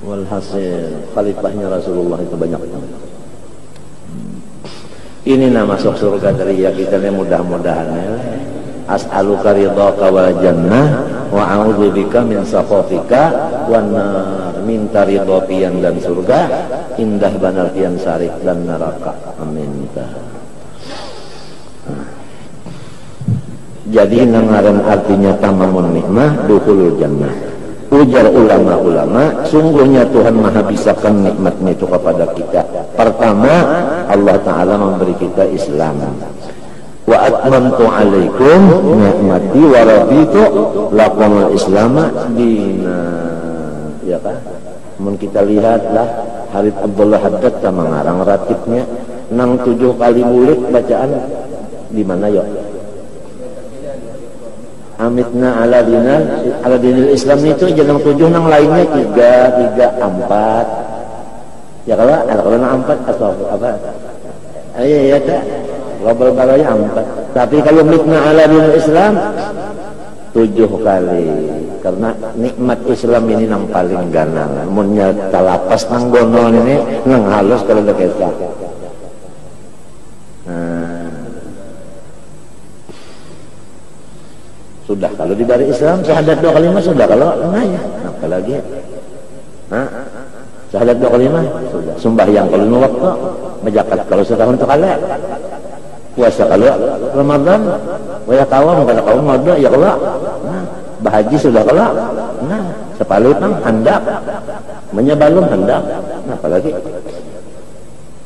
Speaker 1: Walhasil khalifahnya Rasulullah itu banyak. Ini nama masuk surga dari ya kita nih, mudah-mudahan ya. As'aluka ridhaka wal jannah wa a'udzubika min sakhatika wan nar. Minta ridho pian dan surga, indah banar pian sarik dan neraka. Amin. Jadi nangaran artinya tamamun nikmah dukhulul jannah. Ujar ulama-ulama, sungguhnya Tuhan Maha bisakan nikmatnya itu kepada kita. Pertama, Allah Ta'ala memberi kita Islam. Wa atmamtu alaikum ni'mati wa raditu lakumul islama dina. Ya kan? Mun kita lihatlah Harith Abdullah Haddad sama ngarang ratibnya nang 7 kali mulik bacaan di mana ya? Amitna ala dinil Islam itu jangan 7 nang lainnya 3, 4. Ya kalau nang 4 atau apa? Iya ya tak. Global baraya 4. Tapi kalau mitna ala dinil Islam 7 kali. Karena nikmat Islam ini nang paling ganang. Munnya talapas nang gonol ini nang halus kalau udah kesah. Sudah kalau di dari Islam syahadat 2 kalimat sudah, kalau enggak ya apalagi. Syahadat 2 kalimat sudah. Sembahyang kalau 5 waktu, berzakat kalau setahun sekali, puasa kalau Ramadan, waya kawam kalau kawam ada ya kalau. Bahaji sudah kalau. Sepalut hendak, menyebalum hendak. Apalagi.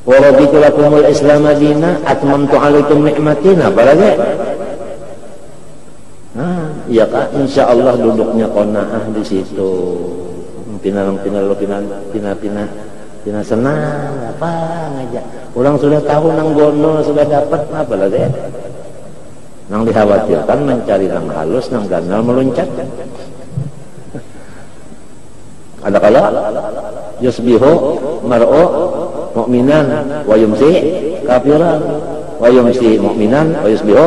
Speaker 1: Wa raditu lakumul Islam madina atmamtu alaikum ni'mati. Apalagi. Ya kan, insya Allah duduknya qanaah di situ. Pina senang apa ngajak. Orang sudah tahu nang gono sudah dapat apa lagi. Nang dikhawatirkan mencari nang halus nang ganal meluncat. Ada kala yusbihu mar'u mu'minan wa yumsi kafiran wa yumsi mu'minan wa yusbihu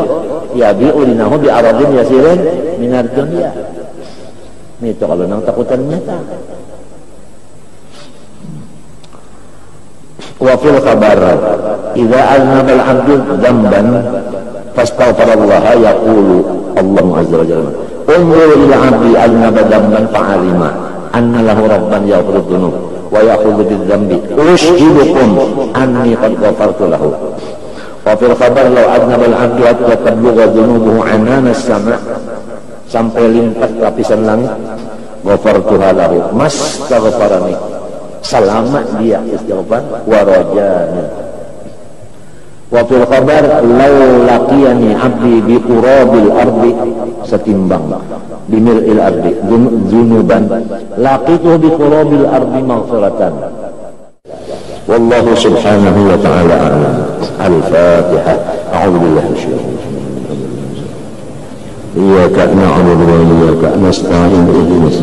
Speaker 1: yabi'u linahu bi aradin yasirin minar dunya. Itu kalau nang takutan nyata. Wa fil khabar idza aznaba al-'abdu dhanban fastaghfarallaha yaqulu Allahu azza wa jalla unzur ila 'abdi aznaba dhanban fa'alima anna lahu rabban yaghfiru dhunub wa ya'khudhu bidh-dhanbi ushidukum anni qad ghafartu lahu. Wa fil khabar law aznaba al-'abdu hatta tablugha dhunubuhu 'anana as-sama' sampai limpas lapisan langit ghafartuha lahu mastaghfarani selama dia istighfar wa rajani. Wa fil khabar law laqiyani 'abdi bi qurabil ardi setimbang bi mil'il ardi dzunuban laqitu bi qurabil ardi maghfiratan. Wallahu subhanahu wa ta'ala a'lam. Al-Fatiha. A'udzu billahi minasyaitonir rajim. Iyyaka na'budu wa iyyaka nasta'in ihdinas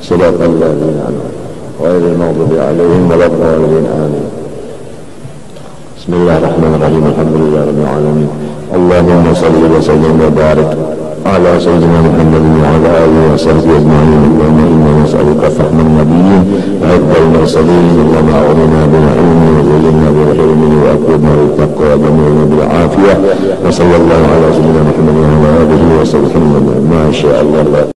Speaker 1: siratal ladzina an'amta ghairil maghdubi 'alaihim waladdallin. Amin. Bismillahirrahmanirrahim. Alhamdulillahirabbil alamin. Allahumma shalli wa sallim wa barik ala sayyidina Muhammadin wa ala alihi wa sahbihi ajma'in. Allahumma inna nas'aluka fahman nabiyyin wa hifdzal mursalin. Allahumma a'inna bil ilmi wa zayyinna bil hilmi wa aqimna bil taqwa wa jamilna bil afiyah. Wa sallallahu ala sayyidina Muhammadin wa ala alihi wa sahbihi. Ma syaa Allah.